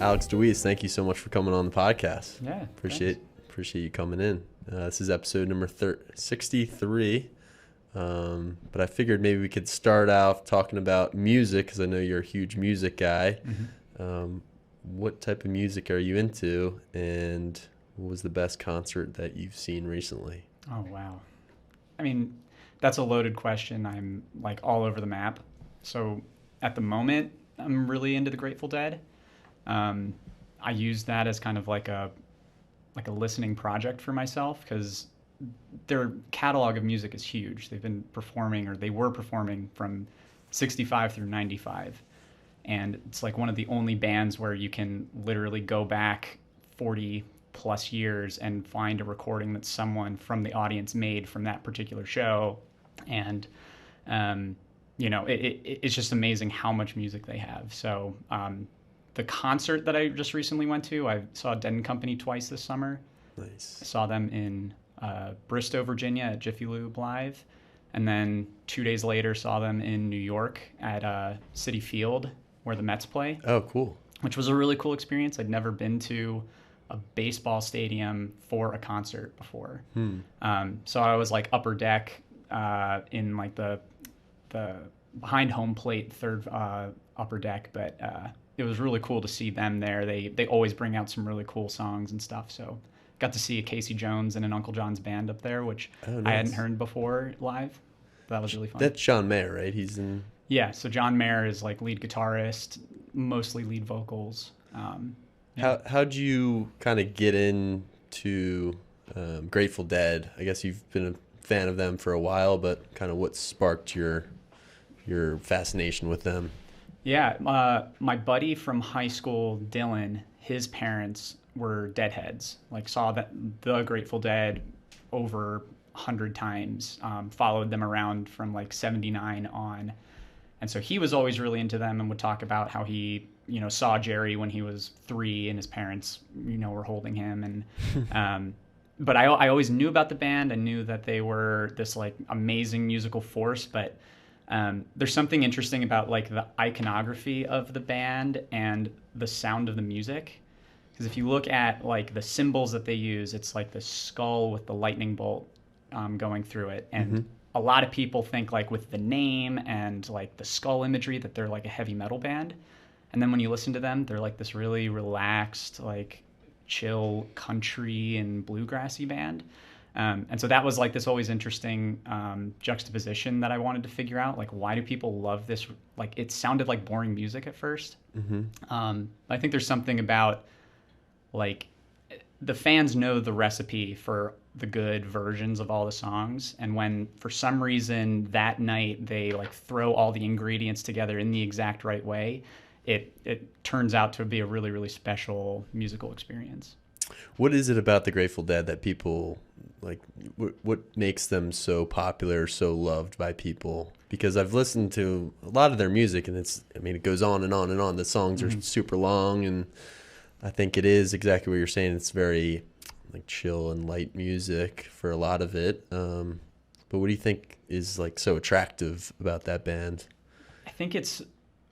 Alex DeWeese, thank you so much for coming on the podcast. Yeah, appreciate you coming in. This is episode number 63. But I figured maybe we could start out talking about music, because I know you're a huge music guy. Mm-hmm. What type of music are you into, and what was the best concert that you've seen recently? Oh, wow. I mean, that's a loaded question. I'm like all over the map. So at the moment, I'm really into the Grateful Dead. I use that as kind of like a listening project for myself, because their catalog of music is huge. They were performing from 65 through 95. And it's like one of the only bands where you can literally go back 40 plus years and find a recording that someone from the audience made from that particular show. And, it's just amazing how much music they have. So the concert that I just recently went to, I saw Dead & Company twice this summer. Nice. I saw them in Bristow, Virginia at Jiffy Lube Live. And then 2 days later, saw them in New York at Citi Field, where the Mets play. Oh, cool. Which was a really cool experience. I'd never been to a baseball stadium for a concert before. So I was like upper deck in like the behind home plate, third upper deck. But it was really cool to see them there. They always bring out some really cool songs and stuff. So got to see a Casey Jones and an Uncle John's band up there, which nice. I hadn't heard before live. That was really fun. That's John Mayer, right? He's in... Yeah, so John Mayer is like lead guitarist, mostly lead vocals. Yeah. How'd you kind of get into Grateful Dead? I guess you've been a fan of them for a while, but kind of what sparked your fascination with them? Yeah, my buddy from high school, Dylan, his parents were Deadheads. Like saw the Grateful Dead over 100 times, followed them around from like 79 on. And so he was always really into them and would talk about how he, saw Jerry when he was 3 and his parents, were holding him. And, but I always knew about the band. I knew that they were this like amazing musical force, but there's something interesting about like the iconography of the band and the sound of the music. Because if you look at like the symbols that they use, it's like the skull with the lightning bolt going through it. And a lot of people think like with the name and like the skull imagery that they're like a heavy metal band. And then when you listen to them, they're like this really relaxed, like chill country and bluegrassy band. And so that was like this always interesting juxtaposition that I wanted to figure out. Like, why do people love this? Like, it sounded like boring music at first. I think there's something about like the fans know the recipe for the good versions of all the songs, and when for some reason that night they like throw all the ingredients together in the exact right way, it turns out to be a really, really special musical experience. What is it about the Grateful Dead that people like? What makes them so popular, so loved by people? Because I've listened to a lot of their music, and it goes on and on and on. The songs are super long, and I think it is exactly what you're saying. It's very like chill and light music for a lot of it. But what do you think is like so attractive about that band? I think it's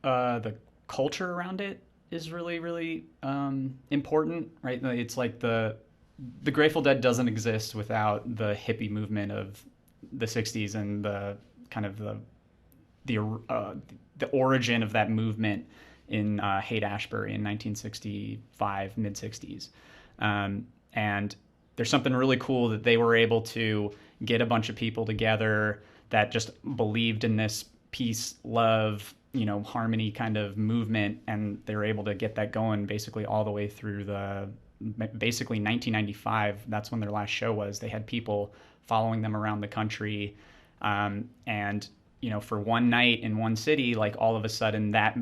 the culture around it is really, really important, right? It's like the Grateful Dead doesn't exist without the hippie movement of the 60s and the kind of the origin of that movement in Haight-Ashbury in 1965, mid-60s. And there's something really cool that they were able to get a bunch of people together that just believed in this peace, love, harmony kind of movement, and they were able to get that going basically all the way through basically 1995. That's when their last show was. They had people following them around the country, and for one night in one city, like all of a sudden that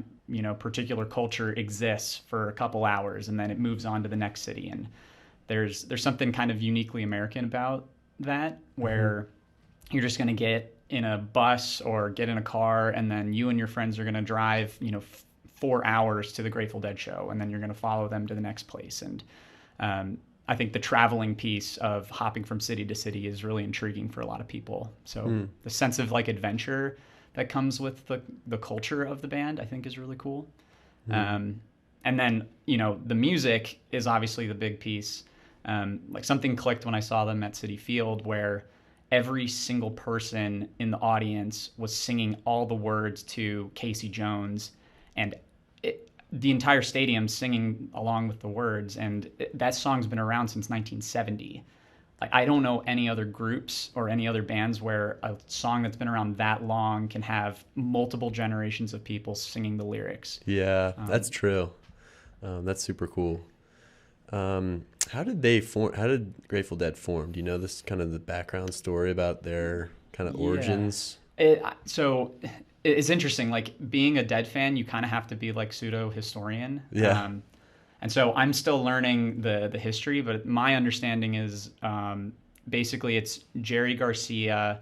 particular culture exists for a couple hours, and then it moves on to the next city. And there's something kind of uniquely American about that, where you're just going to get in a bus or get in a car, and then you and your friends are going to drive 4 hours to the Grateful Dead show, and then you're going to follow them to the next place. And I think the traveling piece of hopping from city to city is really intriguing for a lot of people. So the sense of like adventure that comes with the culture of the band, I think, is really cool. And then, the music is obviously the big piece. Like something clicked when I saw them at Citi Field, where every single person in the audience was singing all the words to Casey Jones, and the entire stadium singing along with the words. And that song's been around since 1970. Like, I don't know any other groups or any other bands where a song that's been around that long can have multiple generations of people singing the lyrics. Yeah, that's true. That's super cool. How did they form? How did Grateful Dead form? Do you know this kind of the background story about their kind of origins? So it's interesting. Like, being a Dead fan, you kind of have to be like pseudo historian. Yeah. And so I'm still learning the history, but my understanding is basically it's Jerry Garcia,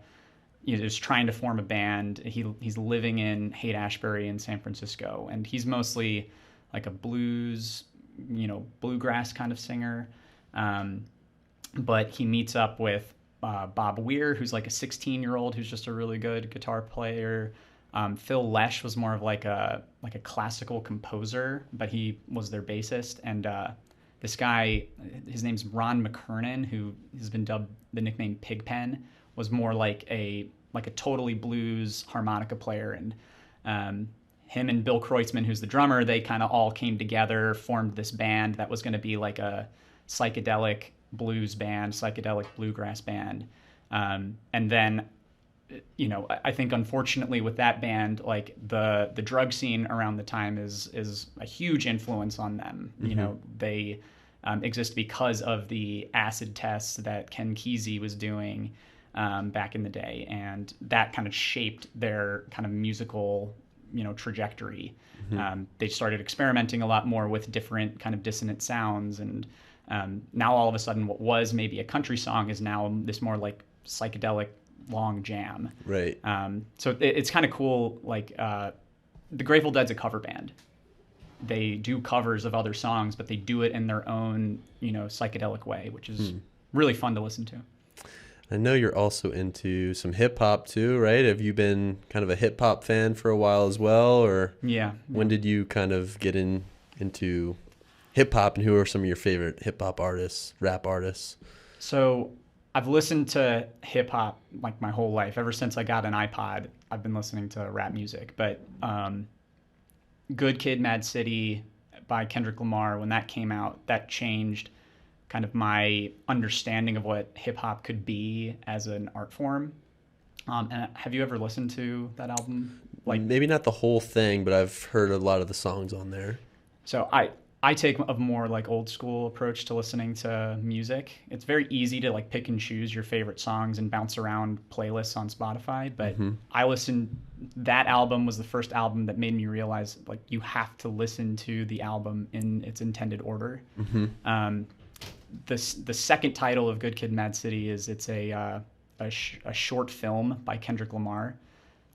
is trying to form a band. He's living in Haight-Ashbury in San Francisco, and he's mostly like a blues, bluegrass kind of singer. But he meets up with Bob Weir, who's like a 16-year-old who's just a really good guitar player. Phil Lesh was more of like a classical composer, but he was their bassist. And this guy, his name's Ron McKernan, who has been dubbed the nickname Pigpen, was more like a totally blues harmonica player. And him and Bill Kreutzmann, who's the drummer, they kind of all came together, formed this band that was going to be like a psychedelic blues band, psychedelic bluegrass band. And then, I think unfortunately with that band, like the drug scene around the time is a huge influence on them. Mm-hmm. They exist because of the acid tests that Ken Kesey was doing back in the day, and that kind of shaped their kind of musical trajectory. Mm-hmm. They started experimenting a lot more with different kind of dissonant sounds, and now all of a sudden what was maybe a country song is now this more like psychedelic long jam. Right. So it's kind of cool. Like the Grateful Dead's a cover band. They do covers of other songs, but they do it in their own psychedelic way, which is really fun to listen to. I know you're also into some hip hop too, right? Have you been kind of a hip hop fan for a while as well, or when did you kind of get into hip hop, and who are some of your favorite hip hop artists, rap artists? So I've listened to hip hop like my whole life. Ever since I got an iPod, I've been listening to rap music. But Good Kid, Mad City by Kendrick Lamar, when that came out, that changed kind of my understanding of what hip hop could be as an art form. And have you ever listened to that album? Like, maybe not the whole thing, but I've heard a lot of the songs on there. So I take a more like old school approach to listening to music. It's very easy to like pick and choose your favorite songs and bounce around playlists on Spotify. But that album was the first album that made me realize like you have to listen to the album in its intended order. Mm-hmm. The second title of Good Kid, Mad City is it's a short film by Kendrick Lamar,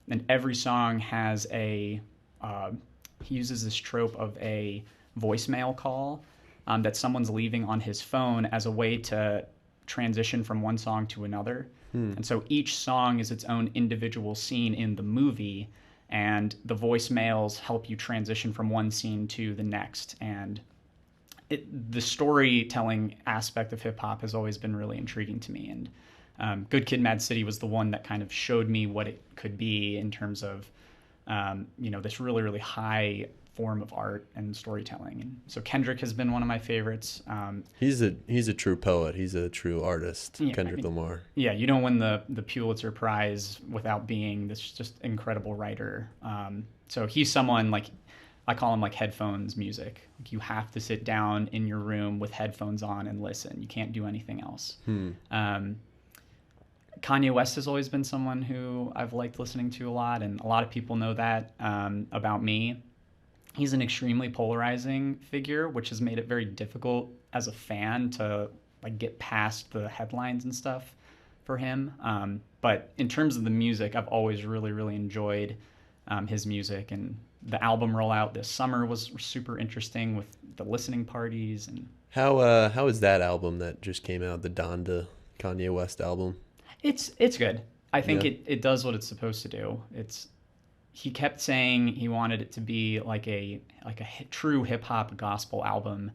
and every song has he uses this trope of a voicemail call that someone's leaving on his phone as a way to transition from one song to another. And so each song is its own individual scene in the movie, and the voicemails help you transition from one scene to the next. And the storytelling aspect of hip hop has always been really intriguing to me. And Good Kid, Mad City was the one that kind of showed me what it could be in terms of, this really, really high form of art and storytelling. And so Kendrick has been one of my favorites. He's a true poet. He's a true artist, Kendrick Lamar. Yeah, you don't win the Pulitzer Prize without being this just incredible writer. So he's someone like, I call him like headphones music. Like, you have to sit down in your room with headphones on and listen. You can't do anything else. Kanye West has always been someone who I've liked listening to a lot, and a lot of people know that about me. He's an extremely polarizing figure, which has made it very difficult as a fan to like get past the headlines and stuff for him. But in terms of the music, I've always really, really enjoyed his music, and the album rollout this summer was super interesting with the listening parties. And how is that album that just came out, the Donda Kanye West album? It's good. I think it does what it's supposed to do. It's he kept saying he wanted it to be like a true hip hop gospel album,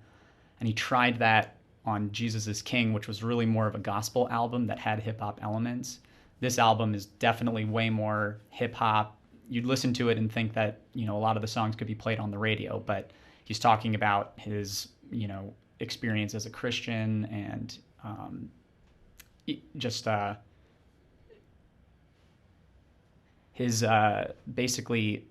and he tried that on Jesus is King, which was really more of a gospel album that had hip hop elements. This album is definitely way more hip hop. You'd listen to it and think that, a lot of the songs could be played on the radio, but he's talking about his, experience as a Christian and just his basically,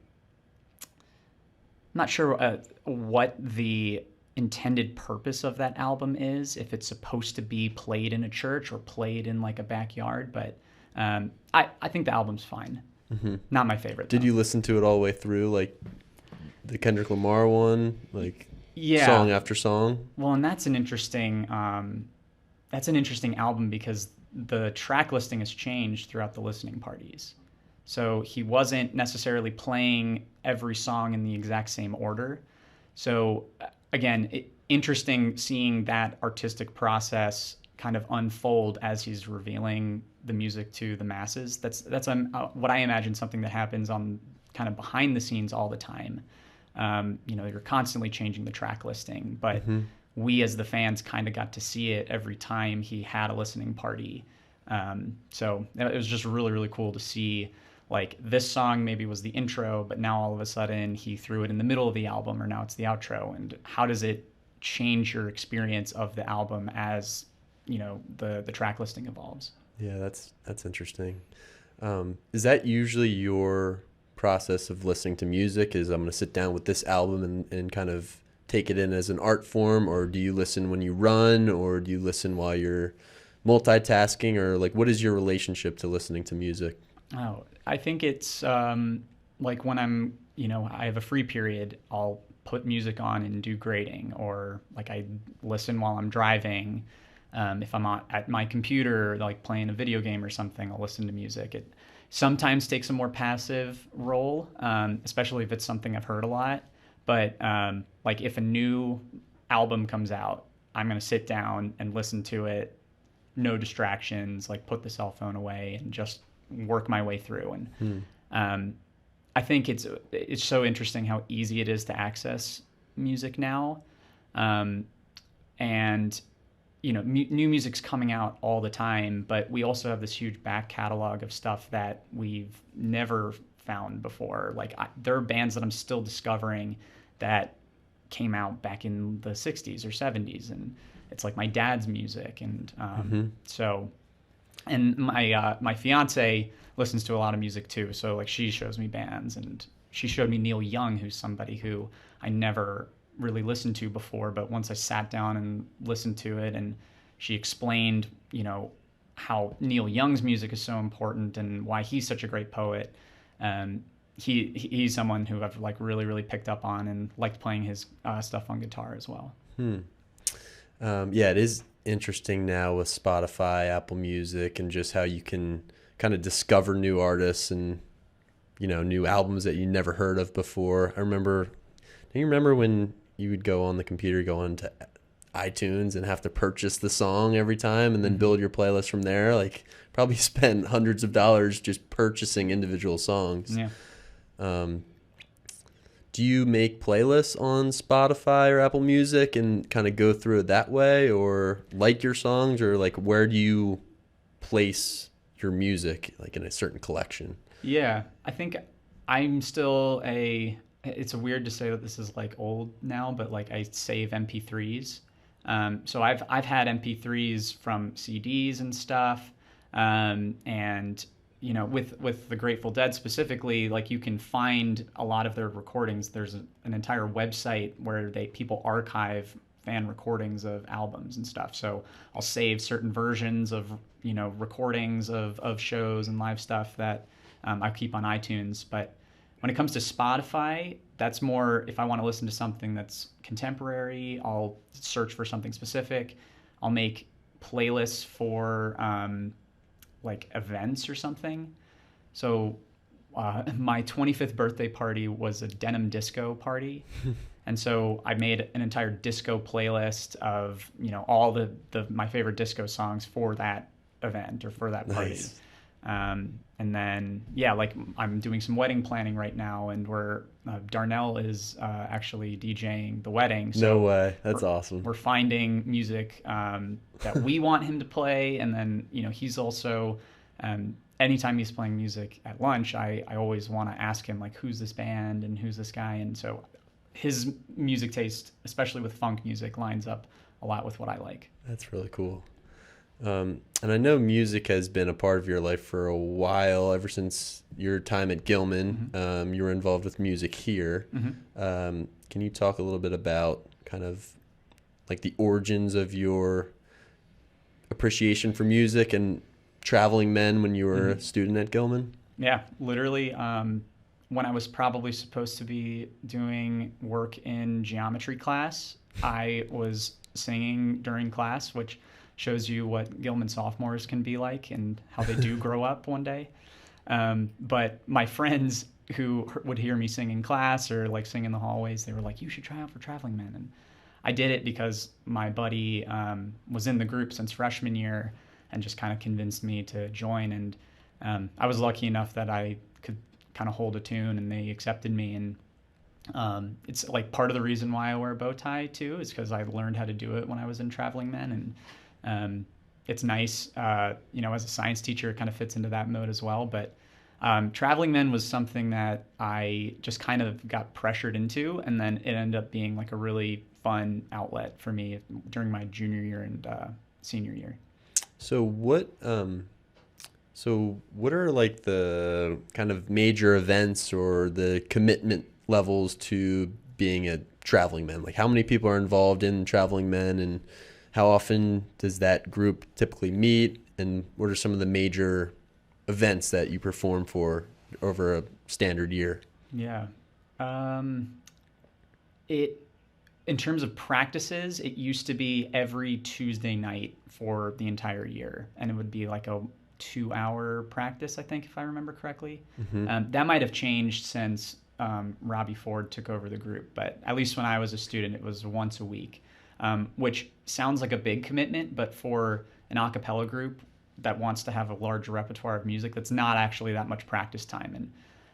I'm not sure what the intended purpose of that album is, if it's supposed to be played in a church or played in like a backyard, but I think the album's fine. Mm-hmm. Not my favorite, though. Did you listen to it all the way through, like the Kendrick Lamar one, like song after song? Well, and that's an interesting album because the track listing has changed throughout the listening parties. So he wasn't necessarily playing every song in the exact same order. So again, interesting seeing that artistic process kind of unfold as he's revealing the music to the masses. That's what I imagine, something that happens on kind of behind the scenes all the time. You're constantly changing the track listing, but we as the fans kind of got to see it every time he had a listening party. So it was just really, really cool to see, like, this song maybe was the intro, but now all of a sudden he threw it in the middle of the album, or now it's the outro. And how does it change your experience of the album as, the track listing evolves? Yeah, that's interesting. Is that usually your process of listening to music, is I'm going to sit down with this album and kind of take it in as an art form, or do you listen when you run, or do you listen while you're multitasking, or like, what is your relationship to listening to music? Oh, I think it's like when I'm, I have a free period, I'll put music on and do grading, or like I listen while I'm driving. If I'm at my computer, like playing a video game or something, I'll listen to music. It sometimes takes a more passive role, especially if it's something I've heard a lot. But like if a new album comes out, I'm going to sit down and listen to it, no distractions, like put the cell phone away and just work my way through. And I think it's so interesting how easy it is to access music now. And new music's coming out all the time, but we also have this huge back catalog of stuff that we've never found before. Like there are bands that I'm still discovering that came out back in the 60s or 70s, and it's like my dad's music. And so, and my fiance listens to a lot of music too. So like she shows me bands, and she showed me Neil Young, who's somebody who I never really listened to before, but once I sat down and listened to it, and she explained, how Neil Young's music is so important and why he's such a great poet. He's someone who I've like really, really picked up on and liked playing his stuff on guitar as well. Yeah, it is interesting now with Spotify, Apple Music, and just how you can kind of discover new artists and, new albums that you never heard of before. Do you remember when you would go on the computer, go onto iTunes and have to purchase the song every time and then build your playlist from there? Like, probably spend hundreds of dollars just purchasing individual songs. Yeah. Do you make playlists on Spotify or Apple Music and kind of go through it that way, or like your songs, or like where do you place your music, like in a certain collection? Yeah, I think I'm still it's weird to say that this is like old now, but like I save MP3s. So I've had MP3s from CDs and stuff. And with the Grateful Dead specifically, like you can find a lot of their recordings. There's an entire website where people archive fan recordings of albums and stuff. So I'll save certain versions of, recordings of shows and live stuff that I keep on iTunes. But when it comes to Spotify, that's more if I want to listen to something that's contemporary, I'll search for something specific. I'll make playlists for like events or something. So my 25th birthday party was a denim disco party. And so I made an entire disco playlist of, all my favorite disco songs for that event or for that party. Nice. And then, yeah, like I'm doing some wedding planning right now, and Darnell is actually DJing the wedding. So No way. That's awesome. we're finding music that we want him to play. And then, he's also, anytime he's playing music at lunch, I always want to ask him, like, who's this band and who's this guy? And so his music taste, especially with funk music, lines up a lot with what I like. That's really cool. And I know music has been a part of your life for a while, ever since your time at Gilman. Mm-hmm. You were involved with music here. Mm-hmm. Can you talk a little bit about kind of like the origins of your appreciation for music and Traveling Men when you were a student at Gilman? Yeah, literally. When I was probably supposed to be doing work in geometry class, I was singing during class, which shows you what Gilman sophomores can be like and how they do grow up one day. But my friends who would hear me sing in class or like sing in the hallways, they were like, you should try out for Traveling Men. And I did it because my buddy was in the group since freshman year and just kind of convinced me to join. And I was lucky enough that I could kind of hold a tune and they accepted me. And it's like part of the reason why I wear a bow tie too, is because I learned how to do it when I was in Traveling Men. And it's nice, as a science teacher, it kind of fits into that mode as well. But Traveling Men was something that I just kind of got pressured into, and then it ended up being like a really fun outlet for me during my junior year and senior year. So what are like the kind of major events or the commitment levels to being a Traveling Man? Like, how many people are involved in Traveling Men, and how often does that group typically meet, and what are some of the major events that you perform for over a standard year? Yeah. In terms of practices, it used to be every Tuesday night for the entire year, and it would be like a 2-hour practice, I think, if I remember correctly. Mm-hmm. That might have changed since Robbie Ford took over the group, but at least when I was a student, it was once a week. Which sounds like a big commitment, but for an acapella group that wants to have a large repertoire of music, that's not actually that much practice time. And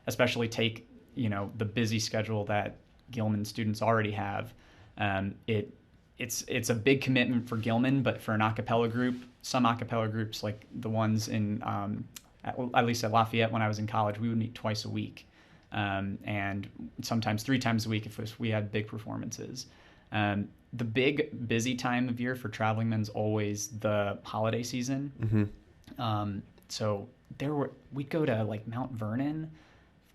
especially take, the busy schedule that Gilman students already have. It's a big commitment for Gilman, but for an acapella group, some acapella groups, like the ones in, at least at Lafayette when I was in college, we would meet twice a week. And sometimes 3 times a week if we had big performances. The big busy time of year for Traveling Men's always the holiday season. Mm-hmm. So we'd go to like Mount Vernon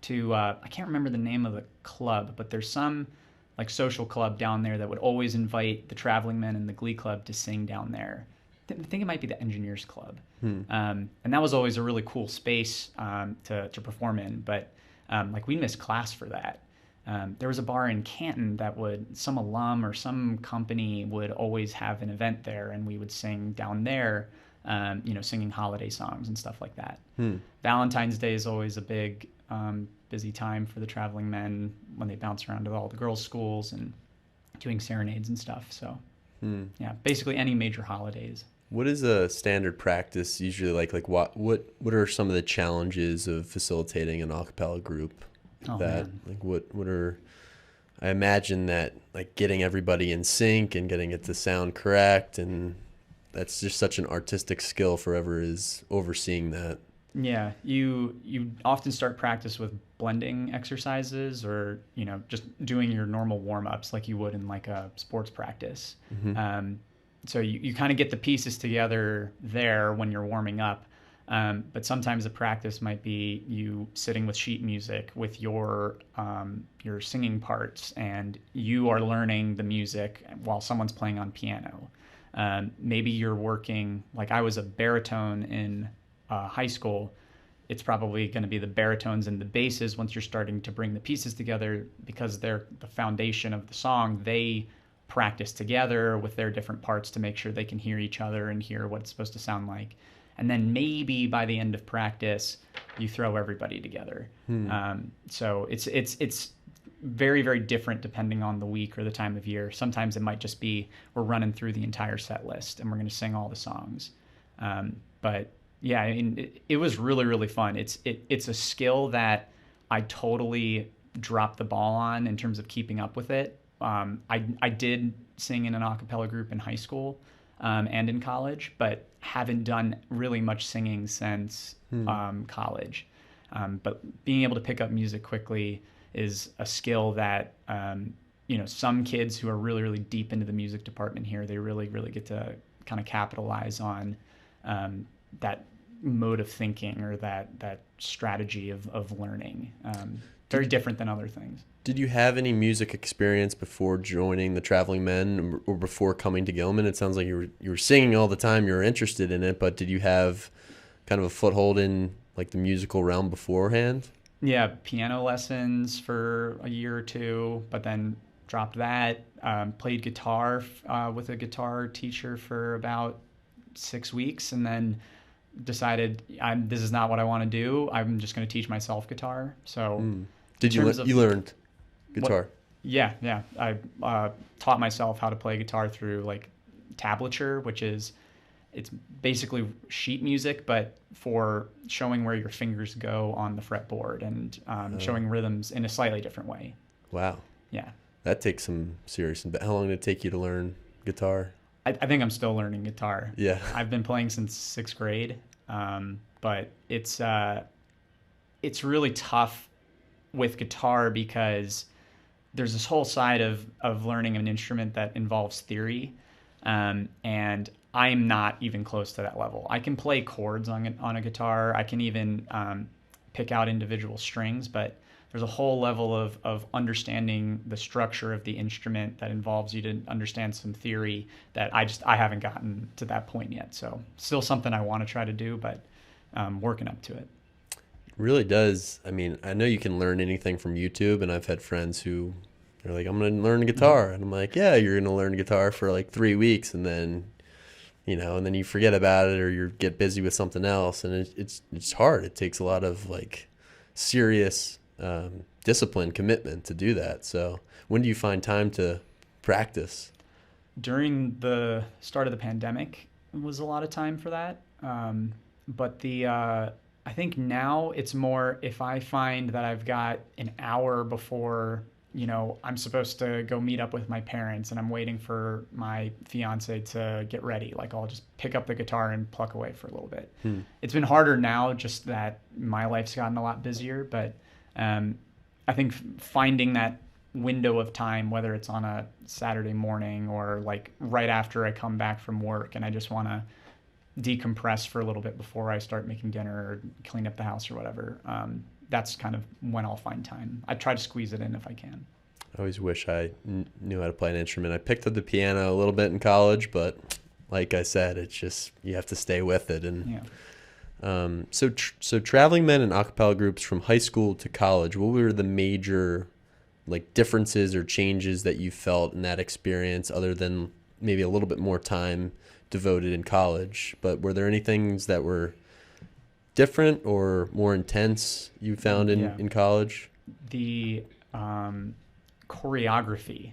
to, I can't remember the name of the club, but there's some like social club down there that would always invite the Traveling Men and the Glee Club to sing down there. I think it might be the Engineers Club. And that was always a really cool space to perform in, but like we missed class for that. There was a bar in Canton that some alum or some company would always have an event there, and we would sing down there, singing holiday songs and stuff like that. Valentine's Day is always a big, busy time for the Traveling Men when they bounce around to all the girls' schools and doing serenades and stuff. So, yeah, basically any major holidays. What is a standard practice usually like? Like what are some of the challenges of facilitating an a cappella group? Like what are, I imagine that like getting everybody in sync and getting it to sound correct, and that's just such an artistic skill for whoever is overseeing that. Yeah, you often start practice with blending exercises, or just doing your normal warm-ups like you would in like a sports practice. So you kind of get the pieces together there when you're warming up. But sometimes the practice might be you sitting with sheet music with your singing parts, and you are learning the music while someone's playing on piano. Maybe you're working, like I was a baritone in high school. It's probably going to be the baritones and the basses once you're starting to bring the pieces together, because they're the foundation of the song. They practice together with their different parts to make sure they can hear each other and hear what it's supposed to sound like. And then maybe by the end of practice, you throw everybody together. So it's very, very different depending on the week or the time of year. Sometimes it might just be we're running through the entire set list and we're going to sing all the songs. But Yeah, I mean, it was really, really fun. It's a skill that I totally dropped the ball on in terms of keeping up with it. I did sing in an a cappella group in high school and in college, but haven't done really much singing since college. But being able to pick up music quickly is a skill that some kids who are really, really deep into the music department here, they really, really get to kind of capitalize on that mode of thinking or that strategy of learning. Very different than other things. Did you have any music experience before joining the Traveling Men or before coming to Gilman? It sounds like you were singing all the time. You were interested in it, but did you have kind of a foothold in like the musical realm beforehand? Yeah, piano lessons for a year or two, but then dropped that. Played guitar with a guitar teacher for about 6 weeks, and then decided this is not what I want to do. I'm just going to teach myself guitar. So, did you learned guitar? Yeah. I taught myself how to play guitar through like tablature, which is it's basically sheet music, but for showing where your fingers go on the fretboard and showing rhythms in a slightly different way. Wow. Yeah. That takes some serious. How long did it take you to learn guitar? I think I'm still learning guitar. Yeah. I've been playing since 6th grade, but it's really tough with guitar because there's this whole side of learning an instrument that involves theory, and I'm not even close to that level. I can play chords on a guitar. I can even pick out individual strings, but there's a whole level of understanding the structure of the instrument that involves you to understand some theory that I haven't gotten to that point yet. So still something I want to try to do, but working up to it. It really does. I mean, I know you can learn anything from YouTube, and I've had friends who are like, I'm going to learn guitar. And I'm like, yeah, you're going to learn guitar for like 3 weeks, and then you forget about it or you get busy with something else. And it's hard. It takes a lot of like serious discipline, commitment to do that. So when do you find time to practice? During the start of the pandemic was a lot of time for that. But I think now it's more if I find that I've got an hour before, I'm supposed to go meet up with my parents and I'm waiting for my fiance to get ready. Like I'll just pick up the guitar and pluck away for a little bit. It's been harder now just that my life's gotten a lot busier, but I think finding that window of time, whether it's on a Saturday morning or like right after I come back from work and I just want to decompress for a little bit before I start making dinner or clean up the house or whatever, that's kind of when I'll find time. I try to squeeze it in if I can. I always wish I knew how to play an instrument. I picked up the piano a little bit in college, but like I said, it's just you have to stay with it. And so Traveling Men and acapella groups from high school to college, what were the major like differences or changes that you felt in that experience other than maybe a little bit more time devoted in college? But were there any things that were different or more intense you found in college? The choreography,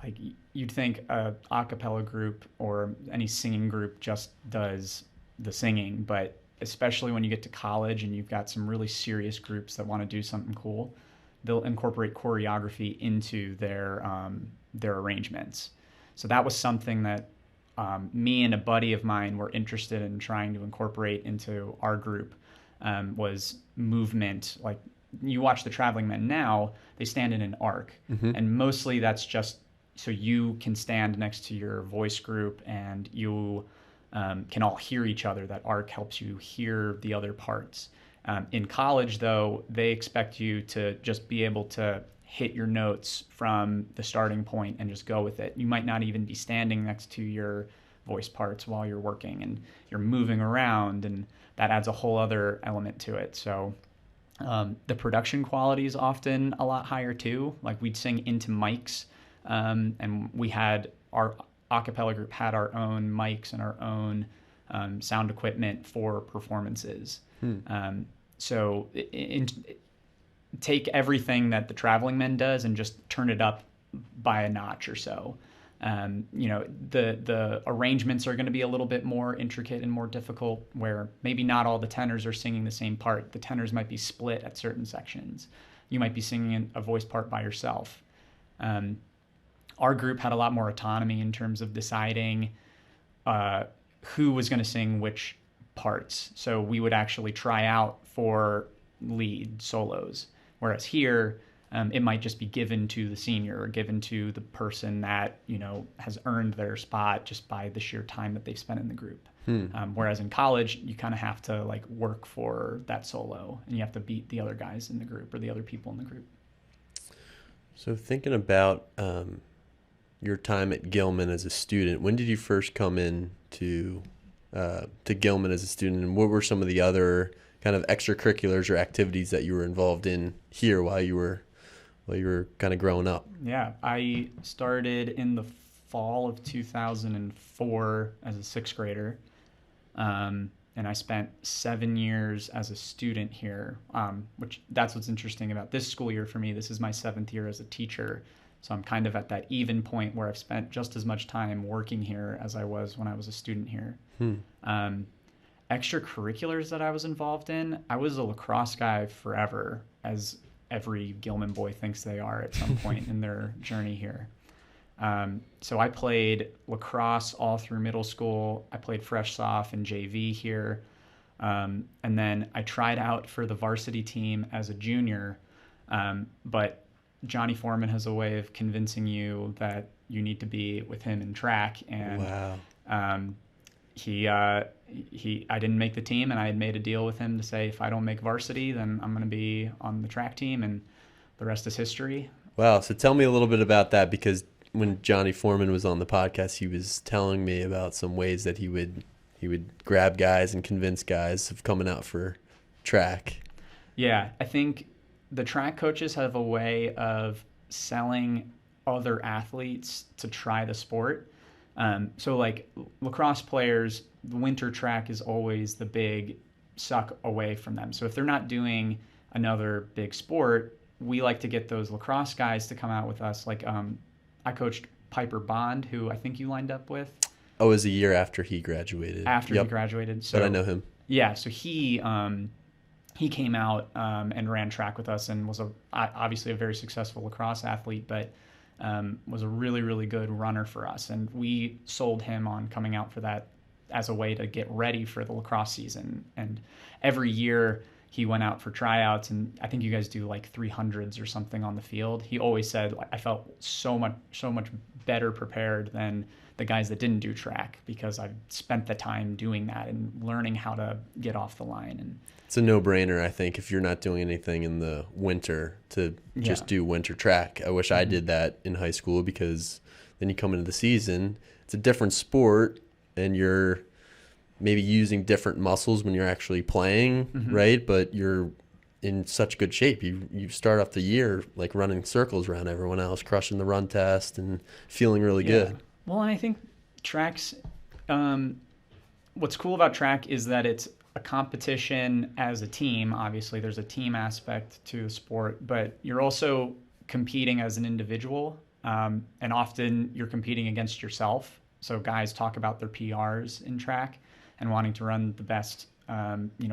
like you'd think a acapella group or any singing group just does the singing, but especially when you get to college and you've got some really serious groups that want to do something cool, they'll incorporate choreography into their arrangements. So that was something that me and a buddy of mine were interested in trying to incorporate into our group, was movement. Like you watch the Traveling Men now, they stand in an arc, and mostly that's just so you can stand next to your voice group and you can all hear each other. That arc helps you hear the other parts. In college, though, they expect you to just be able to hit your notes from the starting point and just go with it. You might not even be standing next to your voice parts while you're working, and you're moving around, and that adds a whole other element to it. So the production quality is often a lot higher too. Like we'd sing into mics, and we had our acapella group had our own mics and our own sound equipment for performances. So take everything that the Traveling Men does and just turn it up by a notch or so. The arrangements are going to be a little bit more intricate and more difficult, where maybe not all the tenors are singing the same part. The tenors might be split at certain sections. You might be singing a voice part by yourself. Our group had a lot more autonomy in terms of deciding who was going to sing which parts. So we would actually try out for lead solos, whereas here it might just be given to the senior or given to the person that has earned their spot just by the sheer time that they've spent in the group. Whereas in college, you kind of have to work for that solo, and you have to beat the other guys in the group or the other people in the group. So thinking about your time at Gilman as a student, when did you first come in to Gilman as a student, and what were some of the other kind of extracurriculars or activities that you were involved in here while you were kind of growing up? Yeah, I started in the fall of 2004 as a sixth grader, and I spent 7 years as a student here, which that's what's interesting about this school year for me. This is my 7th year as a teacher, so I'm kind of at that even point where I've spent just as much time working here as I was when I was a student here. Extracurriculars that I was involved in, I was a lacrosse guy forever, as every Gilman boy thinks they are at some point in their journey here. So I played lacrosse all through middle school. I played fresh soft and JV here. And then I tried out for the varsity team as a junior. But Johnny Foreman has a way of convincing you that you need to be with him in track. And wow. I didn't make the team, and I had made a deal with him to say, if I don't make varsity, then I'm going to be on the track team, and the rest is history. Wow. So tell me a little bit about that, because when Johnny Foreman was on the podcast, he was telling me about some ways that he would grab guys and convince guys of coming out for track. Yeah. I think the track coaches have a way of selling other athletes to try the sport. So lacrosse players, the winter track is always the big suck away from them. So if they're not doing another big sport, we like to get those lacrosse guys to come out with us. I coached Piper Bond, who I think you lined up with. Oh, it was a year after he graduated. He graduated. So, but I know him. Yeah, so he came out and ran track with us, and was obviously a very successful lacrosse athlete, but was a really, really good runner for us. And we sold him on coming out for that as a way to get ready for the lacrosse season. And every year he went out for tryouts, and I think you guys do 300s or something on the field. He always said, I felt so much better prepared than the guys that didn't do track, because I've spent the time doing that and learning how to get off the line. And it's a no-brainer, I think, if you're not doing anything in the winter, to just do winter track. I wish I did that in high school, because then you come into the season, it's a different sport, and you're maybe using different muscles when you're actually playing, right? But you're in such good shape. You start off the year running circles around everyone else, crushing the run test, and feeling really good. Well, and I think tracks, what's cool about track is that it's a competition as a team. Obviously, there's a team aspect to the sport, but you're also competing as an individual, and often you're competing against yourself. So guys talk about their PRs in track and wanting to run the best,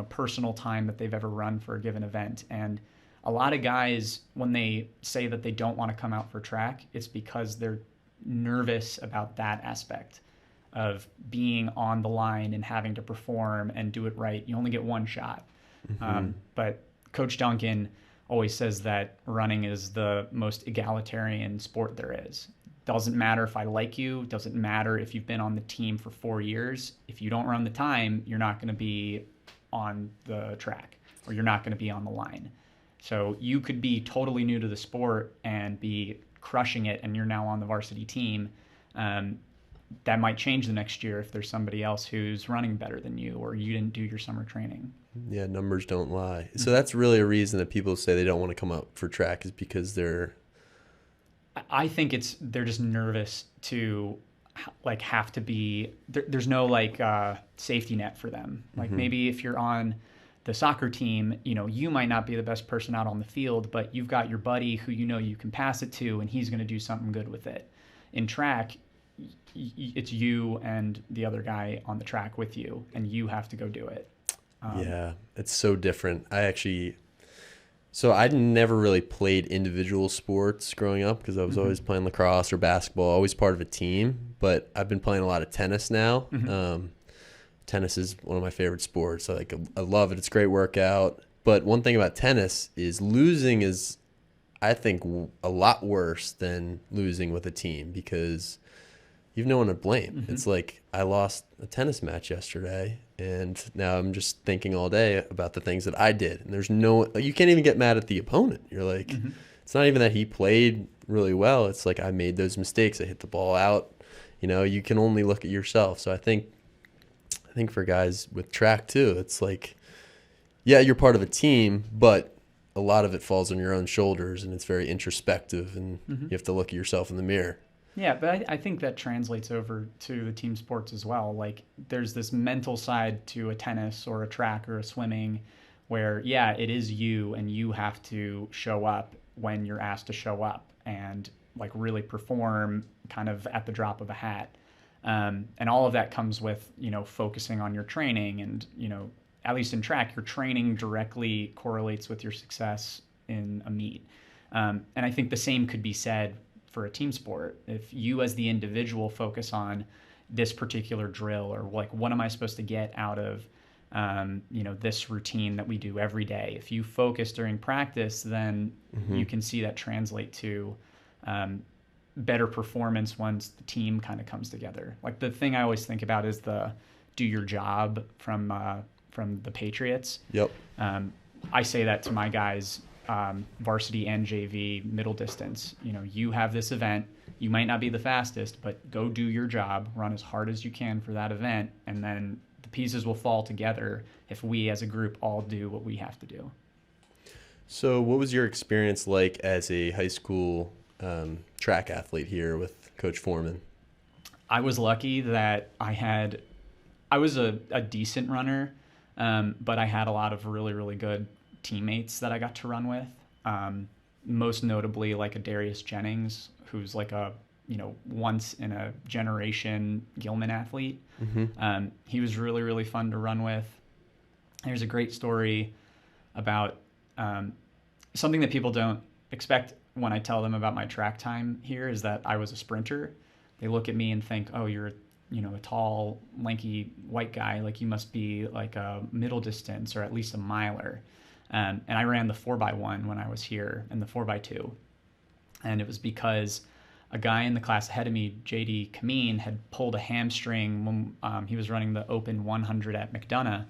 personal time that they've ever run for a given event. And a lot of guys, when they say that they don't want to come out for track, it's because they're nervous about that aspect of being on the line and having to perform and do it right. You only get one shot. But Coach Duncan always says that running is the most egalitarian sport there is. Doesn't matter if I like you, doesn't matter if you've been on the team for 4 years. If you don't run the time, you're not going to be on the track, or you're not going to be on the line. So you could be totally new to the sport and be crushing it, and you're now on the varsity team. That might change the next year if there's somebody else who's running better than you, or you didn't do your summer training. Yeah, numbers don't lie. So that's really a reason that people say they don't want to come out for track, is because I think they're just nervous to have to be there's no safety net for them. Maybe if you're on the soccer team, you might not be the best person out on the field, but you've got your buddy who you can pass it to, and he's going to do something good with it. In track, it's you and the other guy on the track with you, and you have to go do it. Yeah, it's so different. So I never really played individual sports growing up because I was always playing lacrosse or basketball, always part of a team. But I've been playing a lot of tennis now. Tennis is one of my favorite sports. I love it. It's a great workout. But one thing about tennis is losing is, I think, a lot worse than losing with a team because you have no one to blame. It's like I lost a tennis match yesterday, and now I'm just thinking all day about the things that I did. And there's you can't even get mad at the opponent. You're like, it's not even that he played really well. It's like I made those mistakes. I hit the ball out. You can only look at yourself. So I think for guys with track too, it's like, yeah, you're part of a team, but a lot of it falls on your own shoulders, and it's very introspective, and you have to look at yourself in the mirror. Yeah, but I think that translates over to the team sports as well. Like, there's this mental side to a tennis or a track or a swimming where, yeah, it is you, and you have to show up when you're asked to show up and, like, really perform kind of at the drop of a hat. And all of that comes with, focusing on your training. And, at least in track, your training directly correlates with your success in a meet. And I think the same could be said for a team sport. If you as the individual focus on this particular drill, or like, what am I supposed to get out of this routine that we do every day? If you focus during practice, then you can see that translate to better performance once the team kind of comes together. Like, the thing I always think about is the "do your job" from the Patriots. Yep. I say that to my guys, varsity and JV, middle distance. You have this event. You might not be the fastest, but go do your job. Run as hard as you can for that event, and then the pieces will fall together if we as a group all do what we have to do. So what was your experience like as a high school track athlete here with Coach Foreman? I was lucky that I was a decent runner, but I had a lot of really, really good teammates that I got to run with. Most notably, like a Darius Jennings, who's like a once in a generation Gilman athlete. He was really, really fun to run with. There's a great story about something that people don't expect when I tell them about my track time here is that I was a sprinter. They look at me and think, oh, you're a tall, lanky white guy, like you must be like a middle distance or at least a miler. And I ran the 4x1 when I was here and the 4x2. And it was because a guy in the class ahead of me, JD Kameen, had pulled a hamstring when he was running the Open 100 at McDonough.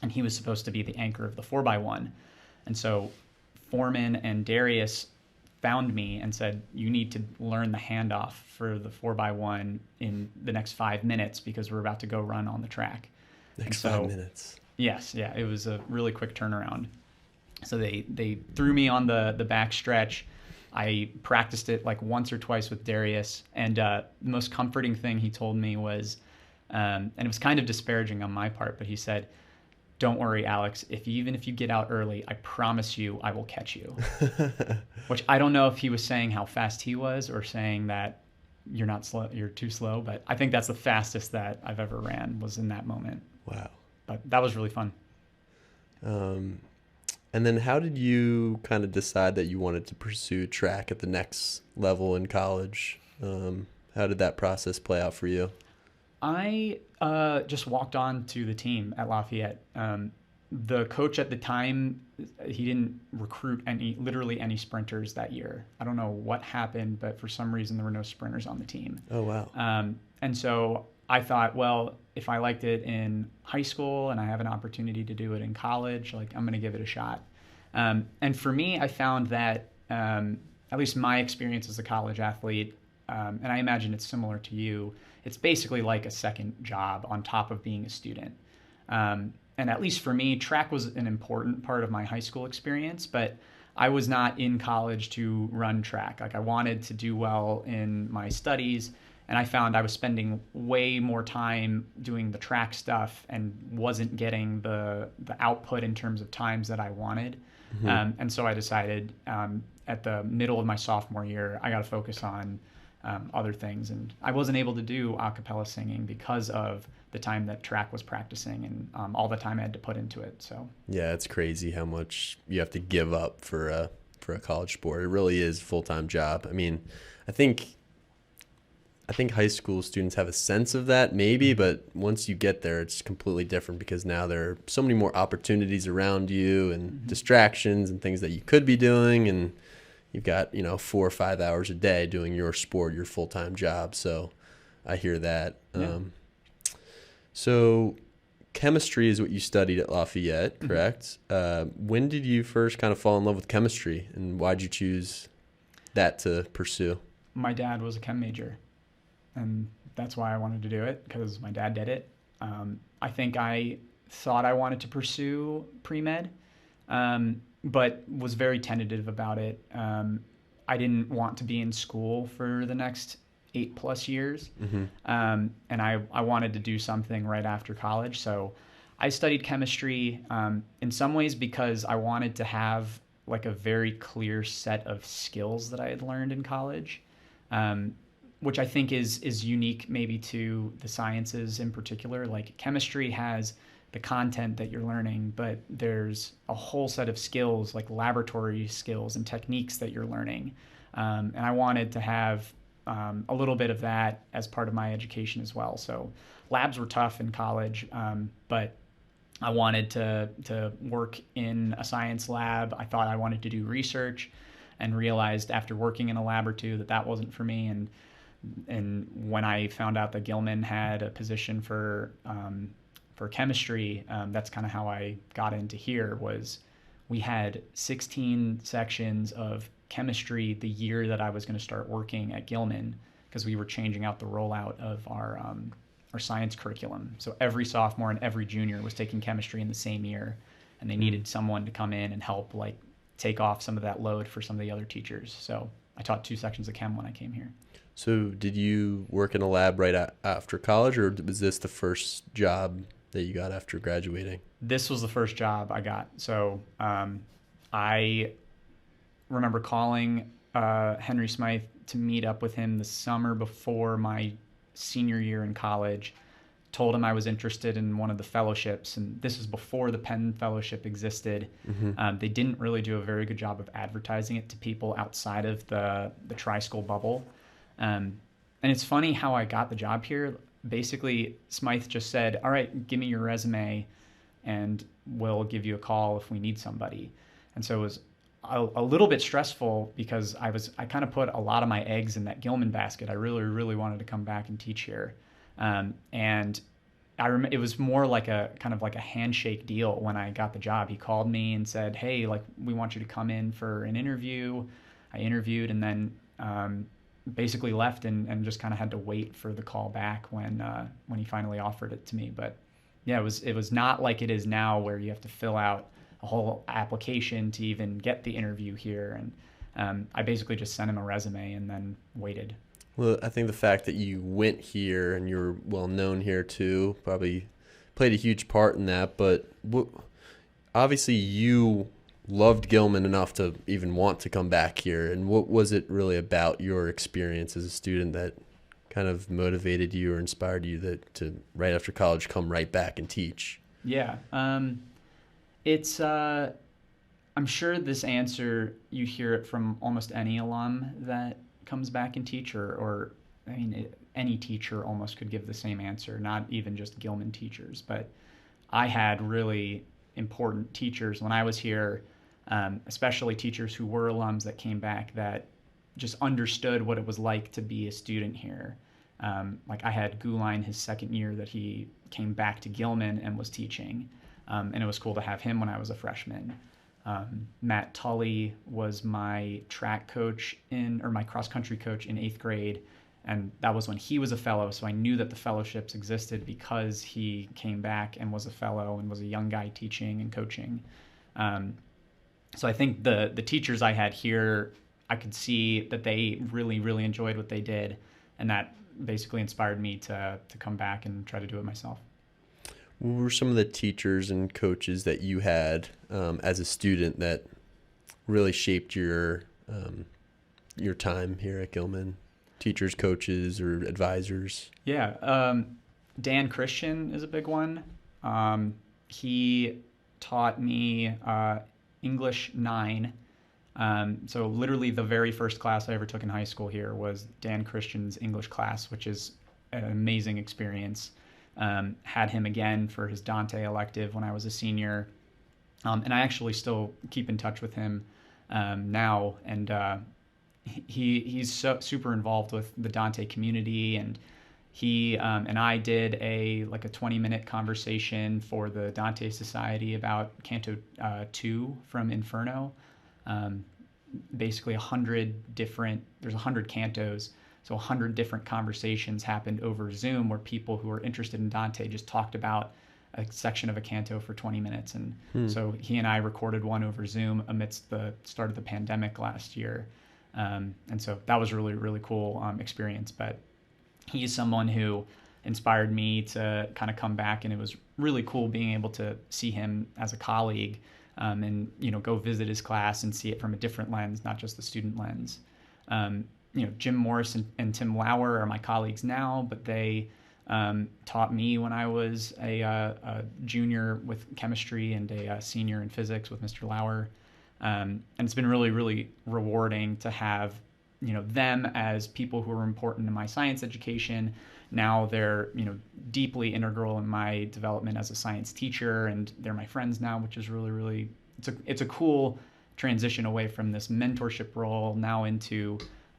And he was supposed to be the anchor of the 4x1. And so Foreman and Darius found me and said, you need to learn the handoff for the 4x1 in the next 5 minutes because we're about to go run on the track. Next 5 minutes. Yes, yeah, it was a really quick turnaround. So they threw me on the back stretch. I practiced it like once or twice with Darius, and the most comforting thing he told me was, and it was kind of disparaging on my part, but he said, don't worry, Alex, even if you get out early, I promise you I will catch you. Which I don't know if he was saying how fast he was or saying that you're not slow, you're too slow, but I think that's the fastest that I've ever ran was in that moment. Wow. But that was really fun. And then how did you kind of decide that you wanted to pursue track at the next level in college? How did that process play out for you? I just walked on to the team at Lafayette. The coach at the time, he didn't recruit literally any sprinters that year. I don't know what happened, but for some reason there were no sprinters on the team. Oh, wow. And so I thought, well, if I liked it in high school and I have an opportunity to do it in college, like I'm going to give it a shot. And for me, I found that at least my experience as a college athlete, and I imagine it's similar to you, it's basically like a second job on top of being a student. And at least for me, track was an important part of my high school experience, but I was not in college to run track. Like I wanted to do well in my studies, and I found I was spending way more time doing the track stuff and wasn't getting the output in terms of times that I wanted. And so I decided at the middle of my sophomore year, I got to focus on other things. And I wasn't able to do acapella singing because of the time that track was practicing and all the time I had to put into it. So yeah, it's crazy how much you have to give up for a college sport. It really is a full-time job. I mean, I think high school students have a sense of that maybe, but once you get there, it's completely different because now there are so many more opportunities around you and distractions and things that you could be doing. And you've got, 4 or 5 hours a day doing your sport, your full-time job. So I hear that. Yeah. So chemistry is what you studied at Lafayette, correct? When did you first kind of fall in love with chemistry, and why'd you choose that to pursue? My dad was a chem major, and that's why I wanted to do it, because my dad did it. I think I thought I wanted to pursue pre-med, but was very tentative about it. I didn't want to be in school for the next 8+ years. And I wanted to do something right after college. So I studied chemistry in some ways because I wanted to have like a very clear set of skills that I had learned in college, which I think is unique maybe to the sciences in particular. Like chemistry has the content that you're learning, but there's a whole set of skills, like laboratory skills and techniques that you're learning. And I wanted to have a little bit of that as part of my education as well. So labs were tough in college, but I wanted to work in a science lab. I thought I wanted to do research, and realized after working in a lab or two that wasn't for me. And when I found out that Gilman had a position for chemistry, that's kind of how I got into here. Was we had 16 sections of chemistry the year that I was going to start working at Gilman, because we were changing out the rollout of our science curriculum. So every sophomore and every junior was taking chemistry in the same year, and they needed someone to come in and help like take off some of that load for some of the other teachers. So I taught 2 sections of chem when I came here. So did you work in a lab right after college, or was this the first job that you got after graduating? This was the first job I got. So I remember calling Henry Smythe to meet up with him the summer before my senior year in college. Told him I was interested in one of the fellowships, and this was before the Penn Fellowship existed. They didn't really do a very good job of advertising it to people outside of the tri-school bubble. And it's funny how I got the job here. Basically, Smythe just said, all right, give me your resume and we'll give you a call if we need somebody. And so it was a little bit stressful because I kind of put a lot of my eggs in that Gilman basket. I really, really wanted to come back and teach here. And it was more like a kind of like a handshake deal when I got the job. He called me and said, hey, like, we want you to come in for an interview. I interviewed and then basically left and just kind of had to wait for the call back when he finally offered it to me. But yeah, it was not like it is now where you have to fill out a whole application to even get the interview here. And I basically just sent him a resume and then waited. Well, I think the fact that you went here and you're well known here too probably played a huge part in that. But obviously you loved Gilman enough to even want to come back here. And what was it really about your experience as a student that kind of motivated you or inspired you to right after college come right back and teach? Yeah. It's I'm sure this answer, you hear it from almost any alum that comes back and teach, or I mean, any teacher almost could give the same answer, not even just Gilman teachers. But I had really important teachers when I was here, especially teachers who were alums that came back that just understood what it was like to be a student here. Like I had Guline his second year that he came back to Gilman and was teaching. And it was cool to have him when I was a freshman. Matt Tully was my track coach or my cross country coach in 8th grade. And that was when he was a fellow. So I knew that the fellowships existed because he came back and was a fellow and was a young guy teaching and coaching. So I think the teachers I had here, I could see that they really, really enjoyed what they did. And that basically inspired me to come back and try to do it myself. What were some of the teachers and coaches that you had as a student that really shaped your time here at Gilman? teachers, coaches, or advisors? Yeah. Dan Christian is a big one. He taught me English 9. So literally the very first class I ever took in high school here was Dan Christian's English class, which is an amazing experience. Had him again for his Dante elective when I was a senior. And I actually still keep in touch with him now. And he's super involved with the Dante community. And he and I did a 20-minute conversation for the Dante Society about Canto 2 from Inferno. Basically 100 cantos, so 100 different conversations happened over Zoom where people who were interested in Dante just talked about a section of a canto for 20 minutes. And so he and I recorded one over Zoom amidst the start of the pandemic last year. And so that was a really, really cool experience. But he's someone who inspired me to kind of come back, and it was really cool being able to see him as a colleague. And go visit his class and see it from a different lens, not just the student lens. Jim Morris and Tim Lauer are my colleagues now, but they taught me when I was a junior with chemistry and a senior in physics with Mr. Lauer. And it's been really, really rewarding to have them as people who are important in my science education. Now they're deeply integral in my development as a science teacher, and they're my friends now, which is really, really it's a cool transition away from this mentorship role now into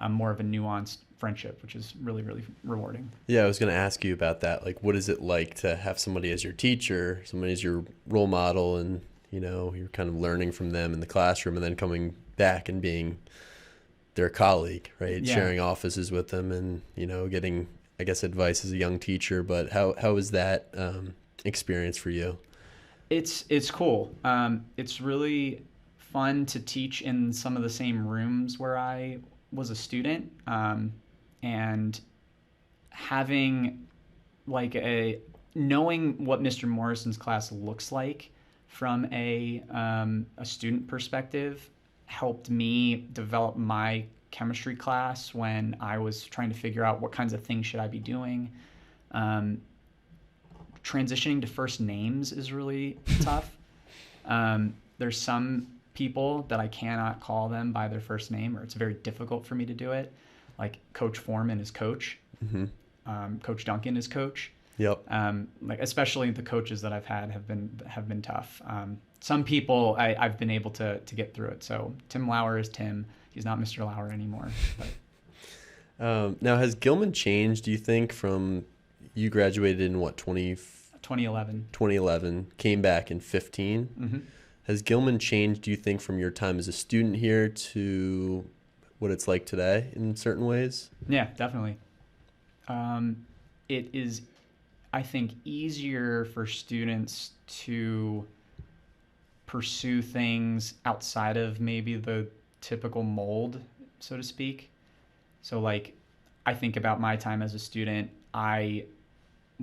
more of a nuanced friendship, which is really, really rewarding. Yeah, I was going to ask you about that. Like, what is it like to have somebody as your teacher, somebody as your role model, and you're kind of learning from them in the classroom, and then coming back and being their colleague, right? Yeah. Sharing offices with them, and getting, I guess, advice as a young teacher. But how is that experience for you? It's cool. It's really fun to teach in some of the same rooms where I was a student, and having knowing what Mr. Morrison's class looks like from a student perspective helped me develop my chemistry class when I was trying to figure out what kinds of things should I be doing. Transitioning to first names is really tough. There's some people that I cannot call them by their first name, or it's very difficult for me to do it. Like Coach Foreman is coach. Mm-hmm. Coach Duncan is coach. Yep. Especially the coaches that I've had have been tough. Some people I've been able to get through it. So Tim Lauer is Tim. He's not Mr. Lauer anymore. But. Now, has Gilman changed, do you think, from you graduated in 2011. 2011, came back in 15. Mm-hmm. Has Gilman changed, do you think, from your time as a student here to what it's like today in certain ways? Yeah, definitely. It is, I think, easier for students to pursue things outside of maybe the typical mold, so to speak. So, I think about my time as a student, I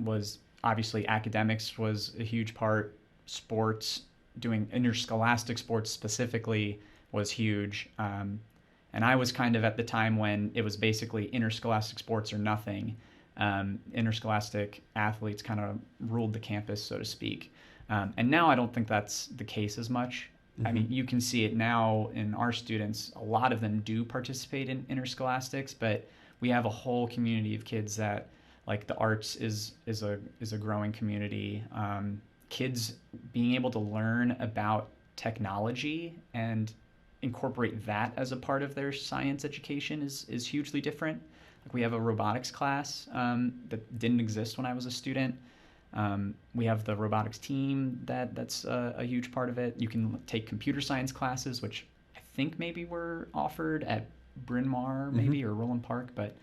was obviously academics was a huge part. Sports, doing interscholastic sports specifically was huge. And I was kind of at the time when it was basically interscholastic sports or nothing. Interscholastic athletes kind of ruled the campus, so to speak. And now I don't think that's the case as much. Mm-hmm. I mean, you can see it now in our students. A lot of them do participate in interscholastics, but we have a whole community of kids that the arts is a growing community. Kids being able to learn about technology and incorporate that as a part of their science education is hugely different. We have a robotics class that didn't exist when I was a student. We have the robotics team that's a huge part of it. You can take computer science classes, which I think maybe were offered at Bryn Mawr maybe, mm-hmm. or Roland Park, but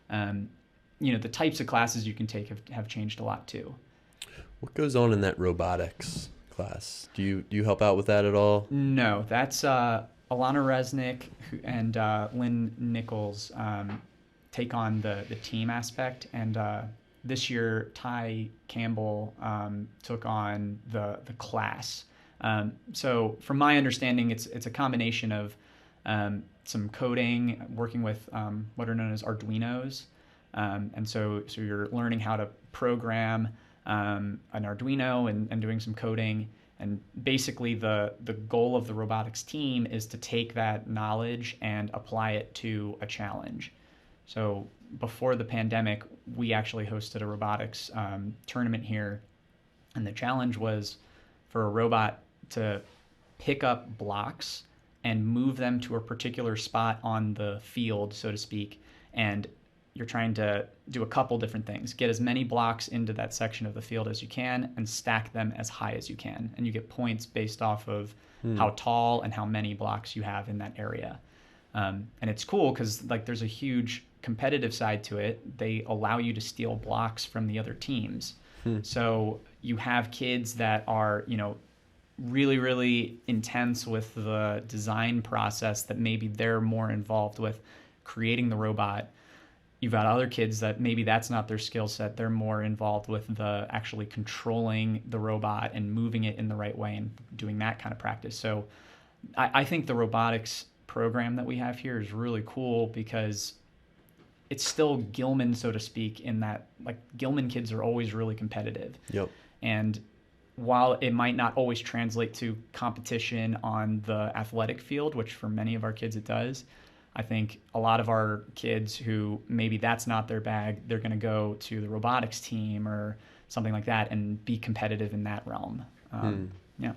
the types of classes you can take have changed a lot too. What goes on in that robotics class? Do you help out with that at all? No, that's Alana Resnick and Lynn Nichols take on the team aspect, and this year Ty Campbell took on the class. So from my understanding, it's a combination of some coding, working with what are known as Arduinos. And so you're learning how to program an Arduino and doing some coding. And basically the goal of the robotics team is to take that knowledge and apply it to a challenge. So before the pandemic, we actually hosted a robotics tournament here. And the challenge was for a robot to pick up blocks and move them to a particular spot on the field, so to speak. And you're trying to do a couple different things. Get as many blocks into that section of the field as you can and stack them as high as you can. And you get points based off of how tall and how many blocks you have in that area. And it's cool because like there's a huge competitive side to it. They allow you to steal blocks from the other teams. So you have kids that are, really, really intense with the design process that maybe they're more involved with creating the robot. You've got other kids that maybe that's not their skill set. They're more involved with the actually controlling the robot and moving it in the right way and doing that kind of practice. So I think the robotics program that we have here is really cool because it's still Gilman, so to speak, in that like Gilman kids are always really competitive. Yep. And while it might not always translate to competition on the athletic field, which for many of our kids it does, I think a lot of our kids who maybe that's not their bag, they're going to go to the robotics team or something like that and be competitive in that realm. Yeah.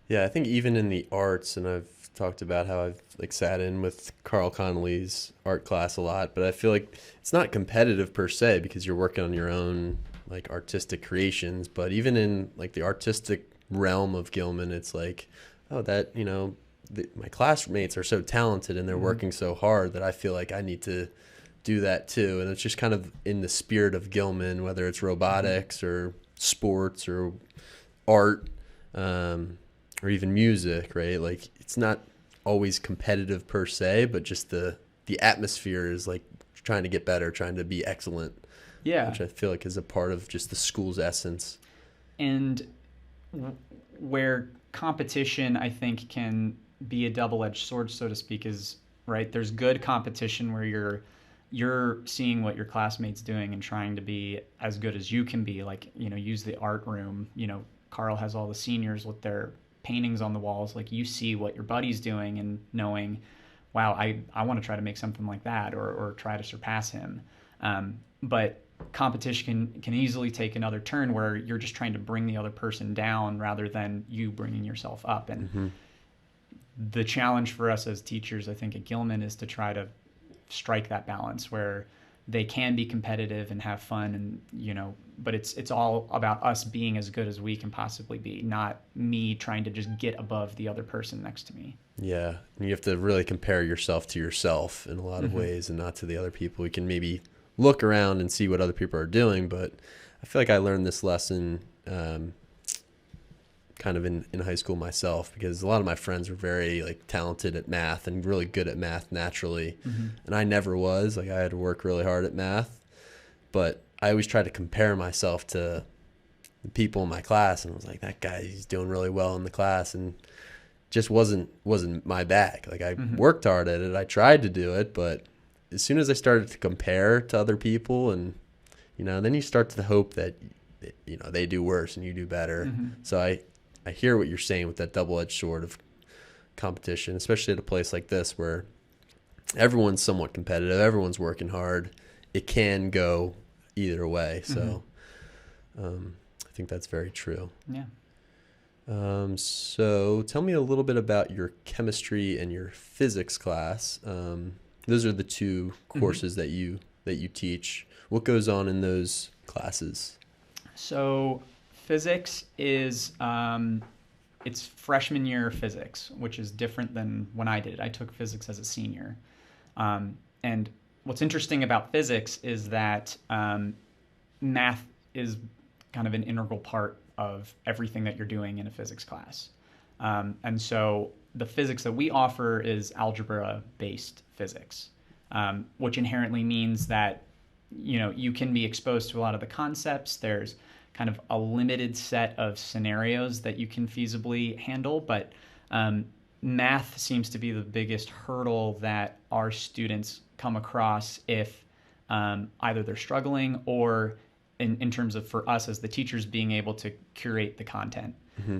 Yeah, I think even in the arts, and I've talked about how I've like sat in with Carl Connolly's art class a lot, but I feel like it's not competitive per se because you're working on your own like artistic creations. But even in like the artistic realm of Gilman, it's like, oh, that, my classmates are so talented and they're working so hard that I feel like I need to do that too. And it's just kind of in the spirit of Gilman, whether it's robotics or sports or art, or even music, right? Like it's not always competitive per se, but just the atmosphere is like trying to get better, trying to be excellent. Yeah. Which I feel like is a part of just the school's essence. And where competition, I think, can be a double-edged sword, so to speak, is right. There's good competition where you're seeing what your classmates doing and trying to be as good as you can be. Like, use the art room. Carl has all the seniors with their paintings on the walls. Like you see what your buddy's doing and knowing, wow, I want to try to make something like that or try to surpass him. But competition can easily take another turn where you're just trying to bring the other person down rather than you bringing yourself up. And the challenge for us as teachers, I think, at Gilman is to try to strike that balance where they can be competitive and have fun and, but it's all about us being as good as we can possibly be, not me trying to just get above the other person next to me. Yeah. And you have to really compare yourself to yourself in a lot of ways and not to the other people. You can maybe look around and see what other people are doing, but I feel like I learned this lesson kind of in high school myself, because a lot of my friends were very like talented at math and really good at math naturally. And I never was. Like I had to work really hard at math, but I always tried to compare myself to the people in my class, and I was like, that guy, he's doing really well in the class, and just wasn't my bag. Like I worked hard at it. I tried to do it, but as soon as I started to compare to other people and, then you start to hope that, they do worse and you do better. So I hear what you're saying with that double-edged sword of competition, especially at a place like this where everyone's somewhat competitive, everyone's working hard. It can go either way. So I think that's very true. Yeah. So tell me a little bit about your chemistry and your physics class. Those are the two courses that you teach. What goes on in those classes? So physics is it's freshman year physics, which is different than when I did it. I took physics as a senior. And what's interesting about physics is that math is kind of an integral part of everything that you're doing in a physics class. And so the physics that we offer is algebra-based physics, which inherently means that, you can be exposed to a lot of the concepts. There's kind of a limited set of scenarios that you can feasibly handle, but math seems to be the biggest hurdle that our students come across if either they're struggling or in terms of, for us as the teachers, being able to curate the content.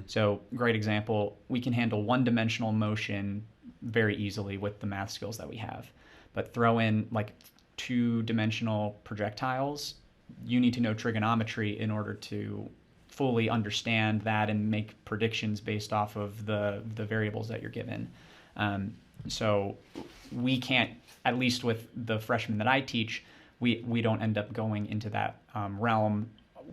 So great example, we can handle one-dimensional motion very easily with the math skills that we have. But throw in like two-dimensional projectiles, you need to know trigonometry in order to fully understand that and make predictions based off of the variables that you're given. So we can't, at least with the freshmen that I teach, we don't end up going into that realm.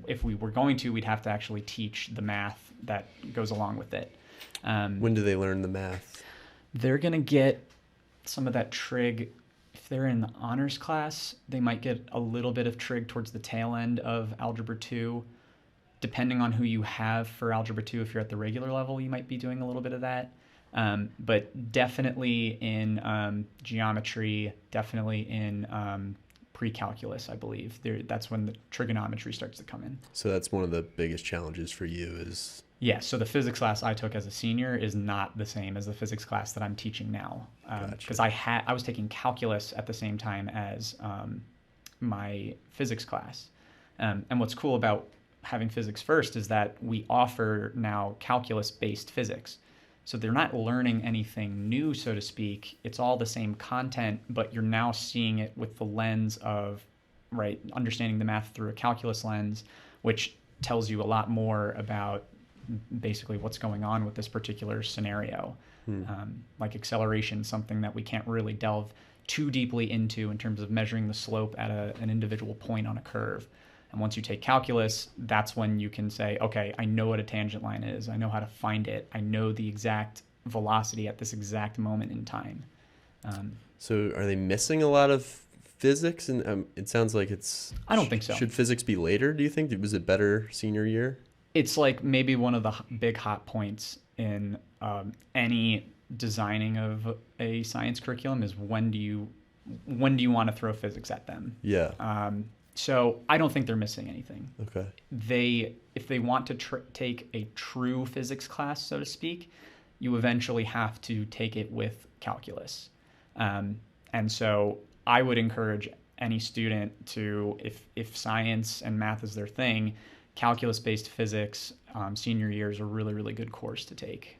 If we were going to, we'd have to actually teach the math that goes along with it. When do they learn the math? They're going to get some of that trig. If they're in the honors class, they might get a little bit of trig towards the tail end of Algebra 2. Depending on who you have for Algebra 2, if you're at the regular level, you might be doing a little bit of that. But definitely in geometry, definitely in pre-calculus, I believe. That's when the trigonometry starts to come in. So that's one of the biggest challenges for you is... Yeah, so the physics class I took as a senior is not the same as the physics class that I'm teaching now. Because I was taking calculus at the same time as my physics class. And what's cool about having physics first is that we offer now calculus-based physics. So they're not learning anything new, so to speak. It's all the same content, but you're now seeing it with the lens of, right, understanding the math through a calculus lens, which tells you a lot more about basically what's going on with this particular scenario. Like acceleration, something that we can't really delve too deeply into in terms of measuring the slope at an individual point on a curve. And once you take calculus, that's when you can say, okay, I know what a tangent line is. I know how to find it. I know the exact velocity at this exact moment in time. So are they missing a lot of physics? And it sounds like it's... I don't think so. Should physics be later, do you think? Was it better senior year? It's like maybe one of the big hot points in any designing of a science curriculum is when do you want to throw physics at them? Yeah. So I don't think they're missing anything. Okay. If they want to take a true physics class, so to speak, you eventually have to take it with calculus. And so I would encourage any student to, if science and math is their thing, calculus-based physics senior year is a really, really good course to take.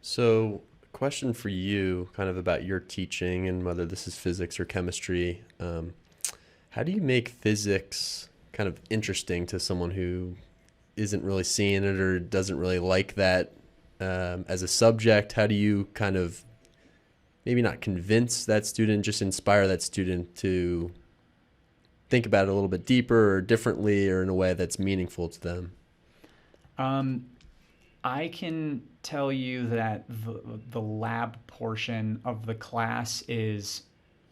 So question for you kind of about your teaching and whether this is physics or chemistry. How do you make physics kind of interesting to someone who isn't really seeing it or doesn't really like that as a subject? How do you kind of maybe not convince that student, just inspire that student to think about it a little bit deeper or differently or in a way that's meaningful to them? I can tell you that the lab portion of the class is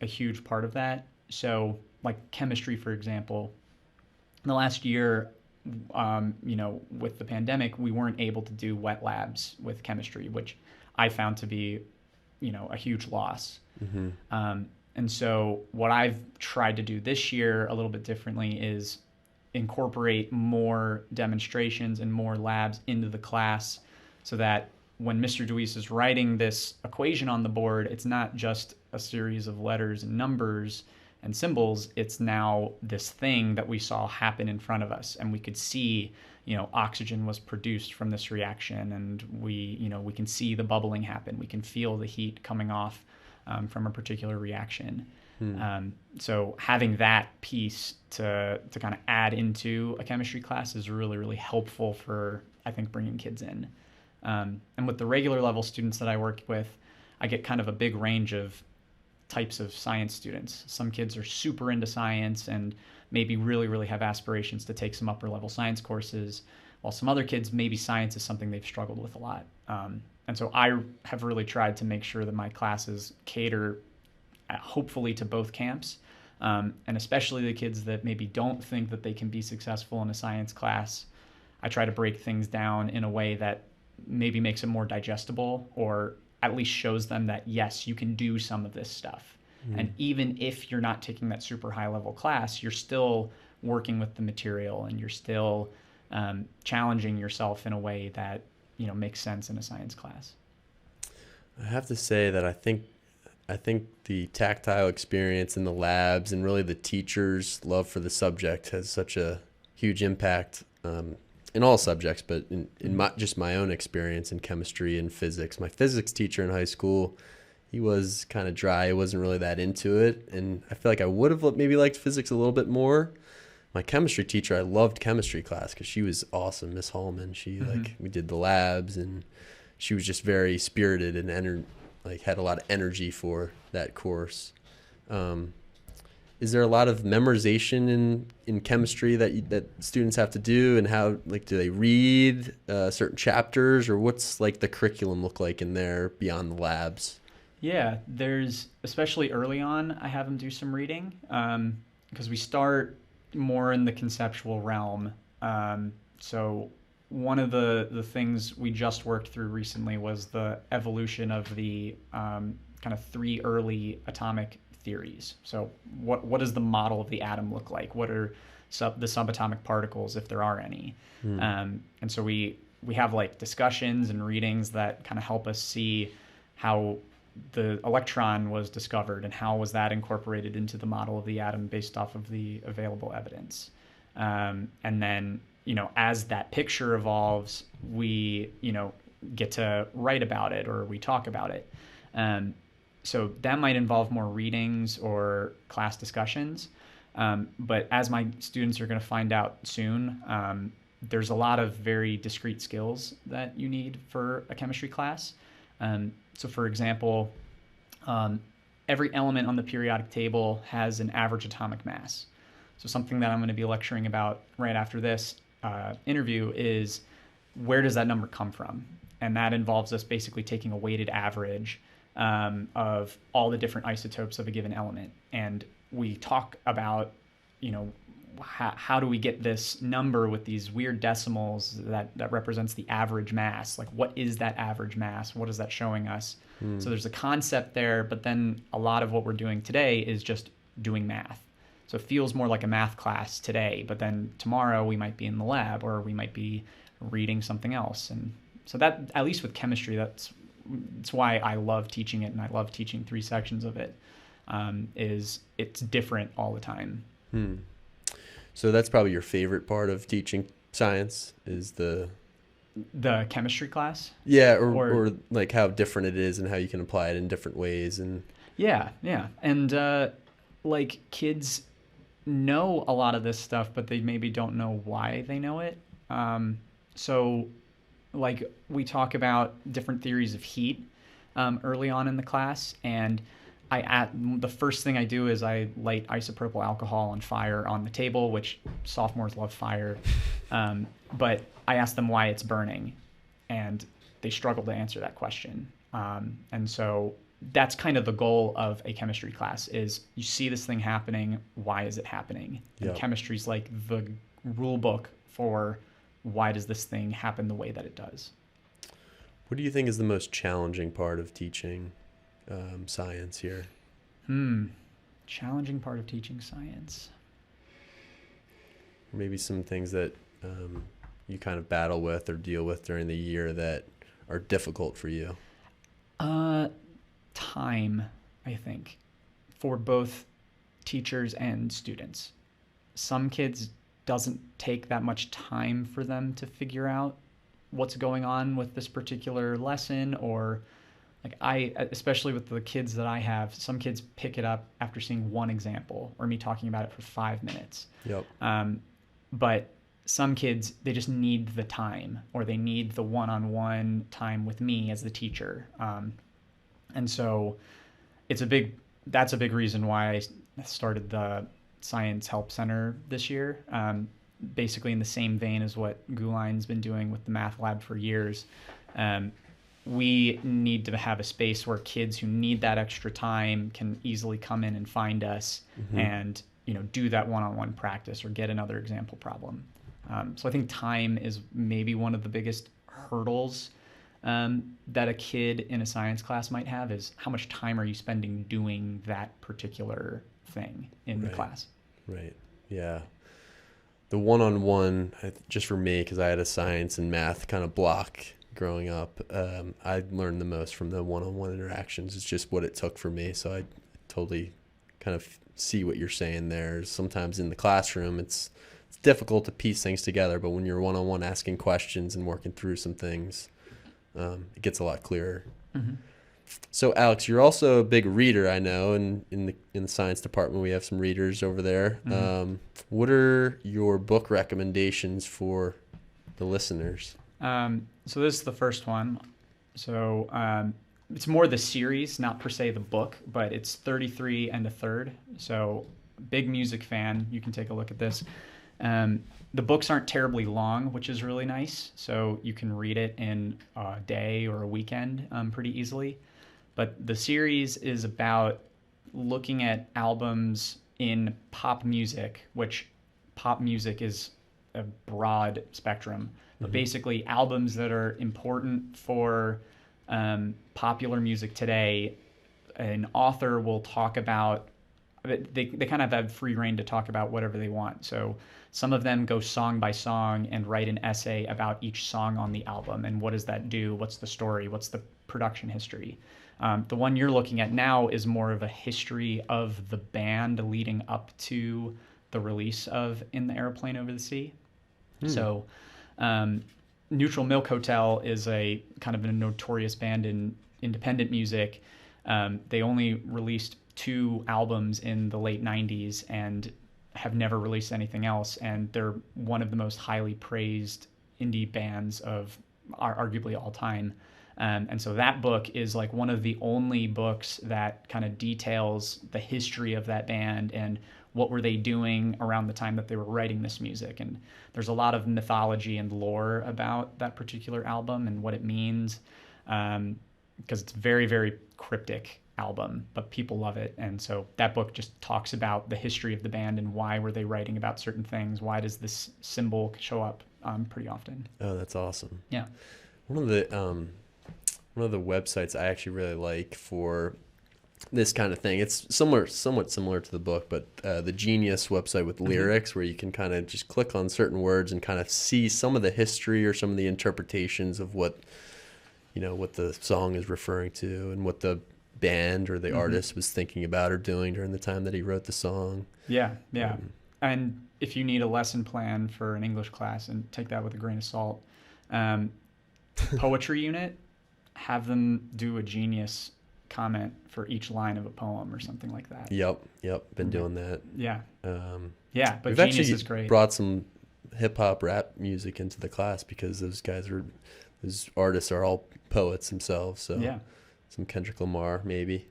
a huge part of that. So like chemistry, for example, in the last year, with the pandemic, we weren't able to do wet labs with chemistry, which I found to be, a huge loss. And so what I've tried to do this year a little bit differently is incorporate more demonstrations and more labs into the class so that when Mr. DeWeese is writing this equation on the board, it's not just a series of letters and numbers and symbols. It's now this thing that we saw happen in front of us, and we could see, oxygen was produced from this reaction, and we can see the bubbling happen. We can feel the heat coming off from a particular reaction. So having that piece to kind of add into a chemistry class is really, really helpful for, I think, bringing kids in. And with the regular level students that I work with, I get kind of a big range of types of science students. Some kids are super into science and maybe really, really have aspirations to take some upper level science courses, while some other kids, maybe science is something they've struggled with a lot. And so I have really tried to make sure that my classes cater hopefully to both camps, and especially the kids that maybe don't think that they can be successful in a science class. I try to break things down in a way that maybe makes it more digestible, or at least shows them that, yes, you can do some of this stuff. And even if you're not taking that super high level class, you're still working with the material and you're still challenging yourself in a way that makes sense in a science class. I have to say that I think the tactile experience in the labs and really the teachers' love for the subject has such a huge impact in all subjects, but in my own experience in chemistry and physics. My physics teacher in high school, he was kind of dry. He wasn't really that into it, and I feel like I would have maybe liked physics a little bit more. My chemistry teacher, I loved chemistry class because she was awesome, Miss Hallman. She we did the labs, and she was just very spirited and had a lot of energy for that course. Is there a lot of memorization in chemistry that students have to do, and how do they read certain chapters, or what's the curriculum look like in there beyond the labs? Yeah, there's, especially early on, I have them do some reading because we start more in the conceptual realm. So one of the things we just worked through recently was the evolution of the kind of 3 early atomic theories. So what does the model of the atom look like? What are the subatomic particles, if there are any? And so we have discussions and readings that kind of help us see how the electron was discovered and how was that incorporated into the model of the atom based off of the available evidence. And then, as that picture evolves, we, get to write about it, or we talk about it. So that might involve more readings or class discussions. But as my students are going to find out soon, there's a lot of very discrete skills that you need for a chemistry class. So for example, every element on the periodic table has an average atomic mass. So something that I'm going to be lecturing about right after this interview is, where does that number come from? And that involves us basically taking a weighted average of all the different isotopes of a given element. And we talk about, how do we get this number with these weird decimals that represents the average mass? What is that average mass? What is that showing us? So there's a concept there, but then a lot of what we're doing today is just doing math. So it feels more like a math class today, but then tomorrow we might be in the lab, or we might be reading something else. And so that, at least with chemistry, that's why I love teaching it, and I love teaching 3 sections of it, is it's different all the time. So that's probably your favorite part of teaching science, is the chemistry class? Yeah, or how different it is and how you can apply it in different ways. And yeah. And kids know a lot of this stuff, but they maybe don't know why they know it. So we talk about different theories of heat early on in the class, and the first thing I do is I light isopropyl alcohol on fire on the table, which sophomores love fire. But I ask them why it's burning, and they struggle to answer that question. And so that's kind of the goal of a chemistry class, is you see this thing happening, why is it happening? And chemistry is like the rule book for why does this thing happen the way that it does. What do you think is the most challenging part of teaching science here? Challenging part of teaching science. Maybe some things that you kind of battle with or deal with during the year that are difficult for you. Time, I think, for both teachers and students. Some kids doesn't take that much time for them to figure out what's going on with this particular lesson, or especially with the kids that I have, some kids pick it up after seeing one example or me talking about it for 5 minutes. But some kids, they just need the time, or they need the one-on-one time with me as the teacher. And so that's a big reason why I started the Science Help Center this year, basically in the same vein as what Guline's been doing with the math lab for years. We need to have a space where kids who need that extra time can easily come in and find us and do that one-on-one practice or get another example problem. So I think time is maybe one of the biggest hurdles that a kid in a science class might have, is how much time are you spending doing that particular thing in the class? Right. Yeah. The one-on-one, just for me, because I had a science and math kind of block growing up. I learned the most from the one-on-one interactions. It's just what it took for me. So I totally kind of see what you're saying there. Sometimes in the classroom, it's difficult to piece things together, but when you're one-on-one asking questions and working through some things, it gets a lot clearer. Mm-hmm. So Alex, you're also a big reader, I know, and in the science department we have some readers over there. Mm-hmm. What are your book recommendations for the listeners? So this is the first one. So it's more the series, not per se the book, but it's 33 and a Third. So big music fan, you can take a look at this. The books aren't terribly long, which is really nice. So you can read it in a day or a weekend pretty easily. But the series is about looking at albums in pop music, which pop music is a broad spectrum. But basically albums that are important for popular music today, an author will talk about, they kind of have free reign to talk about whatever they want. So some of them go song by song and write an essay about each song on the album and what does that do, what's the story, what's the production history. The one you're looking at now is more of a history of the band leading up to the release of In the Airplane Over the Sea. So Neutral Milk Hotel is a kind of a notorious band in independent music. They only released 2 albums in the late 90s and have never released anything else. And they're one of the most highly praised indie bands of arguably all time. And so that book is like one of the only books that kind of details the history of that band and what were they doing around the time that they were writing this music. And there's a lot of mythology and lore about that particular album and what it means, because it's very, very cryptic album, but people love it. And so that book just talks about the history of the band and why were they writing about certain things. Why does this symbol show up pretty often? Oh, that's awesome. Yeah. One of the websites I actually really like for this kind of thing, it's somewhat similar to the book, but the Genius website with lyrics, where you can kind of just click on certain words and kind of see some of the history or some of the interpretations of what the song is referring to and what the band or the artist was thinking about or doing during the time that he wrote the song. Yeah. And if you need a lesson plan for an English class, and take that with a grain of salt, poetry unit, have them do a Genius comment for each line of a poem or something like that. Yep. Been doing that. Yeah. But we've Genius actually is great. Brought some hip hop rap music into the class because those artists are all poets themselves. So yeah. Some Kendrick Lamar maybe.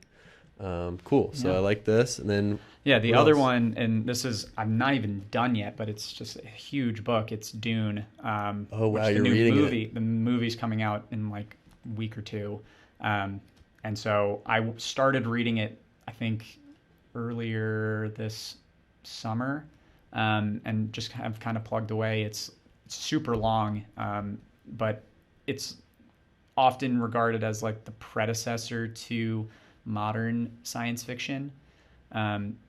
Cool. So I like this, and then the other one, and this is, I'm not even done yet, but it's just a huge book. It's Dune. Oh wow, you're reading it. The movie's coming out in like a week or two. And so I started reading it, I think, earlier this summer, and just have kind of plugged away. It's super long, but it's often regarded as like the predecessor to modern science fiction.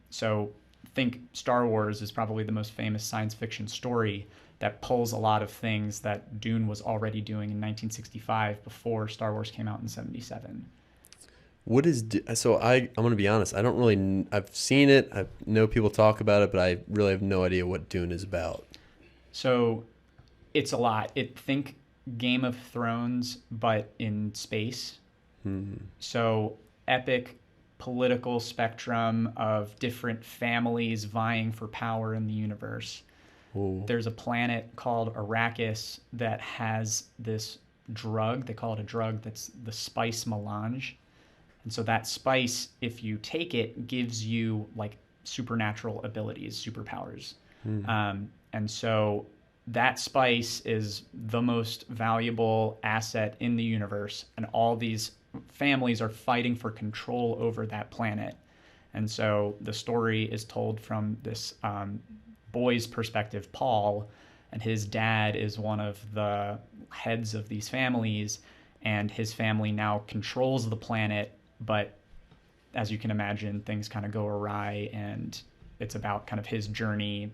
So think Star Wars is probably the most famous science fiction story that pulls a lot of things that Dune was already doing in 1965 before Star Wars came out in 77. What is so? I'm going to be honest. I don't really. I've seen it. I know people talk about it, but I really have no idea what Dune is about. So, it's a lot. Think Game of Thrones, but in space. So epic political spectrum of different families vying for power in the universe. Ooh. There's a planet called Arrakis that has this drug. They call it a drug that's the spice melange. And so that spice, if you take it, gives you like supernatural abilities, superpowers. And so that spice is the most valuable asset in the universe. And all these families are fighting for control over that planet. And so the story is told from this boy's perspective, Paul, and his dad is one of the heads of these families, and his family now controls the planet. But as you can imagine, things kind of go awry, and it's about kind of his journey,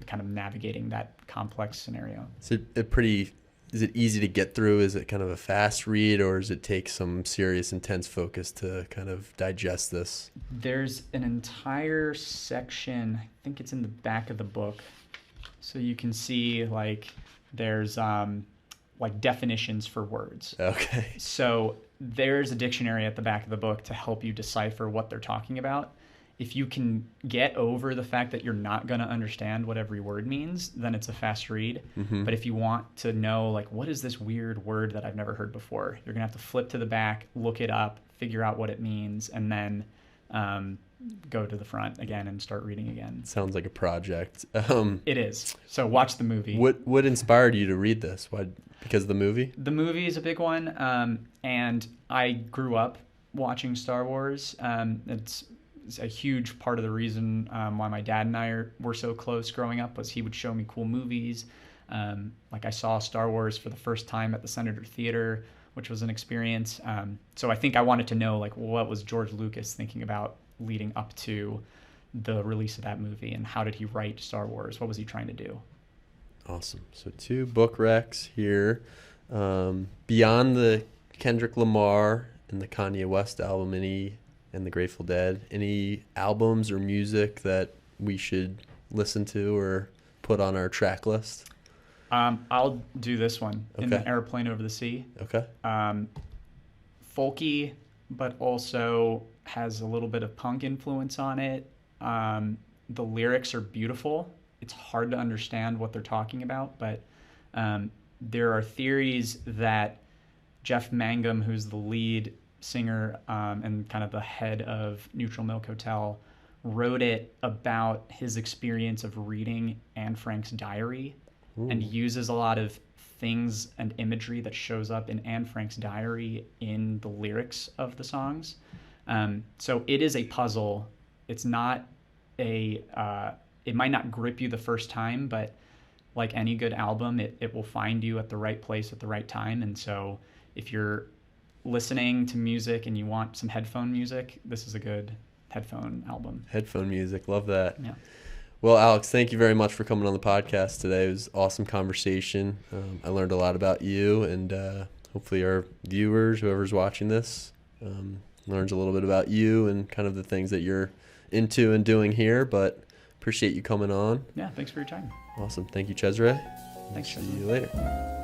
kind of navigating that complex scenario. It's a pretty is it easy to get through? Is it kind of a fast read, or does it take some serious, intense focus to kind of digest this? There's an entire section, I think it's in the back of the book, so you can see like there's like definitions for words. Okay. So there's a dictionary at the back of the book to help you decipher what they're talking about. If you can get over the fact that you're not going to understand what every word means, then it's a fast read. Mm-hmm. But if you want to know, like, what is this weird word that I've never heard before, you're going to have to flip to the back, look it up, figure out what it means, and then go to the front again and start reading again. Sounds like a project. It is. So watch the movie. What inspired you to read this? Why? Because of the movie? The movie is a big one. And I grew up watching Star Wars. It's a huge part of the reason why my dad and I were so close growing up was he would show me cool movies. Like I saw Star Wars for the first time at the Senator Theater, which was an experience. So I think I wanted to know, like, what was George Lucas thinking about leading up to the release of that movie, and how did he write Star Wars? What was he trying to do? Awesome. So 2 book recs here. Beyond the Kendrick Lamar and the Kanye West album, and the Grateful Dead, any albums or music that we should listen to or put on our track list? I'll do this one. Okay. In the Airplane Over the Sea. Okay. Folky, but also has a little bit of punk influence on it. The lyrics are beautiful. It's hard to understand what they're talking about, but there are theories that Jeff Mangum, who's the lead singer and kind of the head of Neutral Milk Hotel, wrote it about his experience of reading Anne Frank's diary. Ooh. And uses a lot of things and imagery that shows up in Anne Frank's diary in the lyrics of the songs. So it is a puzzle. It's not it might not grip you the first time, but like any good album, it will find you at the right place at the right time. And so if you're listening to music and you want some headphone music, this is a good headphone album. Headphone music, love that. Yeah. Well, Alex, thank you very much for coming on the podcast today. It was an awesome conversation. I learned a lot about you, and hopefully our viewers, whoever's watching this, learns a little bit about you and kind of the things that you're into and doing here. But appreciate you coming on. Yeah, thanks for your time. Awesome. Thank you, Cesare. Thanks. See you later.